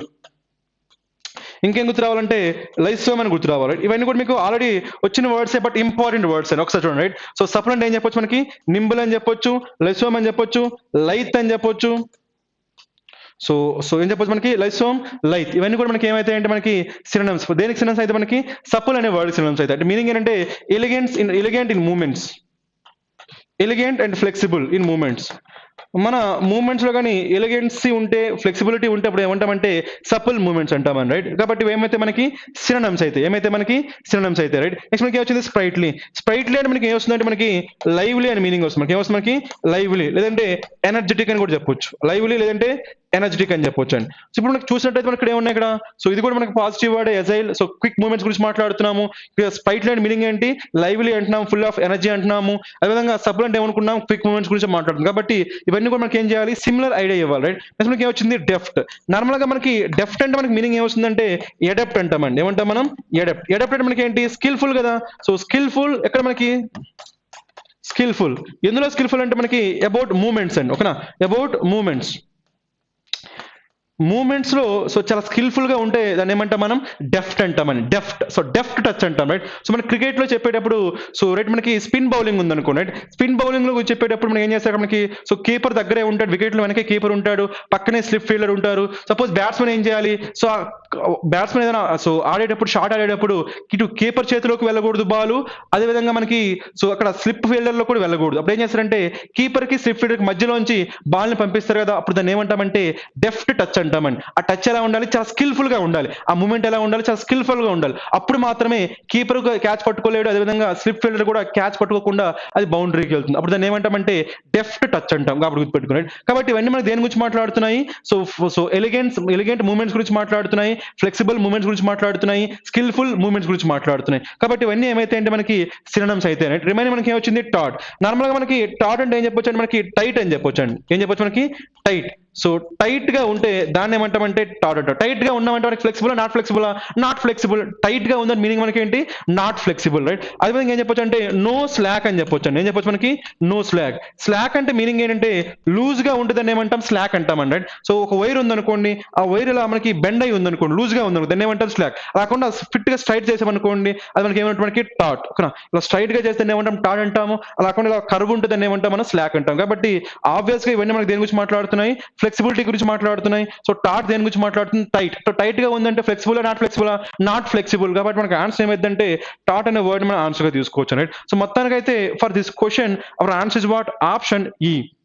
ఇంకేం గుర్తు రావాలంటే లైసోమ్ అని గుర్తు రావాలి. ఇవన్నీ కూడా మీకు ఆల్రెడీ వచ్చిన వర్డ్సే, బట్ ఇంపార్టెంట్ వర్డ్స్ అని ఒకసారి చూడండి. రైట్. సో సప్లెంట్ అంటే ఏం చెప్పొచ్చు? మనకి నింబుల్ అని చెప్పొచ్చు, లైసోమ్ అని చెప్పొచ్చు, లైత్ అని చెప్పొచ్చు. సో ఏం చెప్పొచ్చు? మనకి లైసోమ్, లైత్. ఇవన్నీ కూడా మనకి ఏమైతే అంటే మనకి సినోనిమ్స్. దేనికి సినోనిమ్స్ అయితే మనకి సపుల్ అనే వర్డ్ సినోనిమ్స్ అయితే. అంటే మీనింగ్ ఏంటంటే elegant in moments, elegant and flexible in moments. మన మూమెంట్స్ లో కానీ ఎలిగెన్సీ ఉంటే, ఫ్లెక్సిబిలిటీ ఉంటే అప్పుడు ఏమంటామంటే సపుల్ మూమెంట్స్ అంటామని. రైట్. కాబట్టి ఏమైతే మనకి సినోనిమ్స్ అయితే, రైట్. నెక్స్ట్ మనకి వచ్చింది స్ప్రైట్లీ. స్ప్రైట్లీ అంటే మనకి ఏమొస్తుందంటే మనకి లైవ్లీ అని మీనింగ్ వస్తుంది. మనకి ఏమొస్తుంది? మనకి లైవ్లీ లేదంటే ఎనర్జెటిక్ అని కూడా చెప్పొచ్చు. లైవ్లీ లేదంటే ఎనర్జెటిక్ అని చెప్పొచ్చు అండి. సో ఇప్పుడు మనకి చూసినట్టయితే మనకి ఇక్కడ ఏమున్నాయి? ఇక్కడ సో ఇది కూడా మనకి positive word agile. So quick moments గురించి మాట్లాడుతున్నాము. ఇక్కడ స్ప్రైట్లీ అంటే మీనింగ్ ఏంటి? లైవ్లీ అంటున్నాము, ఫుల్ ఆఫ్ ఎనర్జీ అంటున్నాము. అదేవిధంగా సబ్ అంటే ఏమనుకున్నాం? క్విక్ మూమెంట్స్ గురించి మాట్లాడుతున్నాం. కాబట్టి ఇవన్నీ కూడా మనకి ఏం చేయాలి? సిమిలర్ ఐడియా ఇవ్వాలి. రైట్. నెక్స్ట్ మనకి ఏమొచ్చింది? డెఫ్ట్. నార్మల్ గా మనకి డెఫ్ట్ అంటే మనకి మీనింగ్ ఏమొస్తుందంటే ఎడెప్ట్ అంటామండి. ఏమంటాం మనం? ఎడెప్ట్ అంటే మనకి ఏంటి? స్కిల్ఫుల్ కదా. సో స్కిల్ఫుల్ ఎక్కడ మనకి? స్కిల్ఫుల్. ఎందులో స్కిల్ఫుల్ అంటే మనకి అబౌట్ మూమెంట్స్ అండి. ఓకేనా? అబౌట్ మూమెంట్స్ లో సో చాలా స్కిల్ఫుల్ గా ఉంటే దాన్ని ఏమంటాం మనం? డెఫ్ట్ అంటామని. డెఫ్ట్ టచ్ అంటాం. రైట్. సో మన క్రికెట్ లో చెప్పేటప్పుడు సో రైట్ మనకి స్పిన్ బౌలింగ్ ఉందనుకోండి. రైట్. స్పిన్ బౌలింగ్ లో చెప్పేటప్పుడు మనం ఏం చేస్తారు? మనకి సో కీపర్ దగ్గరే ఉంటాడు, వికెట్ లో వెనకే కీపర్ ఉంటాడు, పక్కనే స్లిప్ ఫీల్డర్ ఉంటారు. సపోజ్ బ్యాట్స్మెన్ ఏం చేయాలి? సో బ్యాట్స్మెన్ ఏదైనా సో ఆడేటప్పుడు, షాట్ ఆడేటప్పుడు ఇటు కీపర్ చేతిలోకి వెళ్ళకూడదు బాల్, అదేవిధంగా మనకి సో అక్కడ స్లిప్ ఫీల్డర్ లో కూడా వెళ్ళకూడదు. అప్పుడు ఏం చేస్తారంటే కీపర్ కి స్లిప్ ఫీల్డర్ కి మధ్యలోంచి బాల్ ని పంపిస్తారు కదా. అప్పుడు దాన్ని ఏమంటామంటే డెఫ్ట్ టచ్ అంటామండి. ఆ టచ్ ఎలా ఉండాలి? చాలా స్కిల్ఫుల్ గా ఉండాలి. ఆ మూమెంట్ ఎలా ఉండాలి? చాలా స్కిల్ఫుల్ గా ఉండాలి. అప్పుడు మాత్రమే కీపర్ క్యాచ్ పట్టుకోలేడు, అదేవిధంగా స్లిప్ ఫీల్డర్ కూడా క్యాచ్ పట్టుకోకుండా అది బౌండరీకి వెళ్తుంది. అప్పుడు దాన్ని ఏమంటామంటే డెఫ్ట్ టచ్ అంటాం. కాబట్టి గుర్తుపెట్టుకోండి. కాబట్టి ఇవన్నీ మనకి దేని గురించి మాట్లాడుతున్నాయి? సో ఎలిగెంట్ మూమెంట్స్ గురించి మాట్లాడుతున్నాయి, ఫ్లెక్సిబుల్ మూమెంట్స్ గురించి మాట్లాడుతున్నాయి, స్కిల్ఫుల్ మూమెంట్స్ గురించి మాట్లాడుతున్నాయి. కాబట్టి ఇవన్నీ ఏమైతే అంటే మనకి సినోనిమ్స్ అయితే. రిమైనింగ్ మనకి ఏమొచ్చింది? టాట్. నార్మల్ గా మనకి టాట్ అంటే ఏం చెప్పొచ్చు అంటే మనకి టైట్ అని చెప్పొచ్చు అండి. ఏం చెప్పొచ్చు? మనకి టైట్. సో టైట్ గా ఉంటే దాన్ని ఏమంటామంటే టాట్ అంటాం. టైట్ గా ఉన్నామంటే మనకి flexible not flexible not flexible. Tight గా ఉందని మీనింగ్ మనకి ఏంటి నాట్ ఫ్లెక్సిబుల్ రైట్. అదే విధంగా ఏం చెప్పొచ్చు అంటే నో స్లాక్ అని చెప్పొచ్చు అండి. ఏం చెప్పొచ్చు మనకి నో స్లాక్. స్లాక్ అంటే మీనింగ్ ఏంటంటే లూజ్ గా ఉంటుందని ఏమంటాం స్లాక్ అంటామండి రైట్. సో ఒక వైర్ ఉందనుకోండి, ఆ వైర్ ఇలా మనకి బెండ్ అయి ఉందనుకోండి, లూజ్ గా ఉందనుకోండి, దాన్ని ఏమంటాం స్లాక్. కాకుండా ఫిట్ గా స్ట్రైట్ చేసామనుకోండి అది మనకి ఏమంటాం మనకి టాట్. ఓకేనా, ఇలా స్ట్రైట్ గా చేస్తే ఏమంటాం టాట్ అంటాము. అలా కాకుండా ఇలా కర్వ్ ఉంటుంది అని ఏమంటాం మనం స్లాక్ అంటాం. కాబట్టి ఆబ్వియస్ గా ఇవన్నీ మనకి దేని గురించి మాట్లాడుతున్నాయి, ఫ్లెక్సిబిలిటీ గురించి మాట్లాడుతున్నాయి. సో టాట్ దేని గురించి మాట్లాడుతుంది, టైట్. సో టైట్ గా ఉందంటే flexible not flexible not flexible. కాబట్టి మనకి ఆన్సర్ ఏమైందంటే టాట్ అనే వర్డ్ మనం ఆన్సర్ గా తీసుకోవచ్చు రైట్. సో మొత్తానికి అయితే for this question our answer is what option ఈ.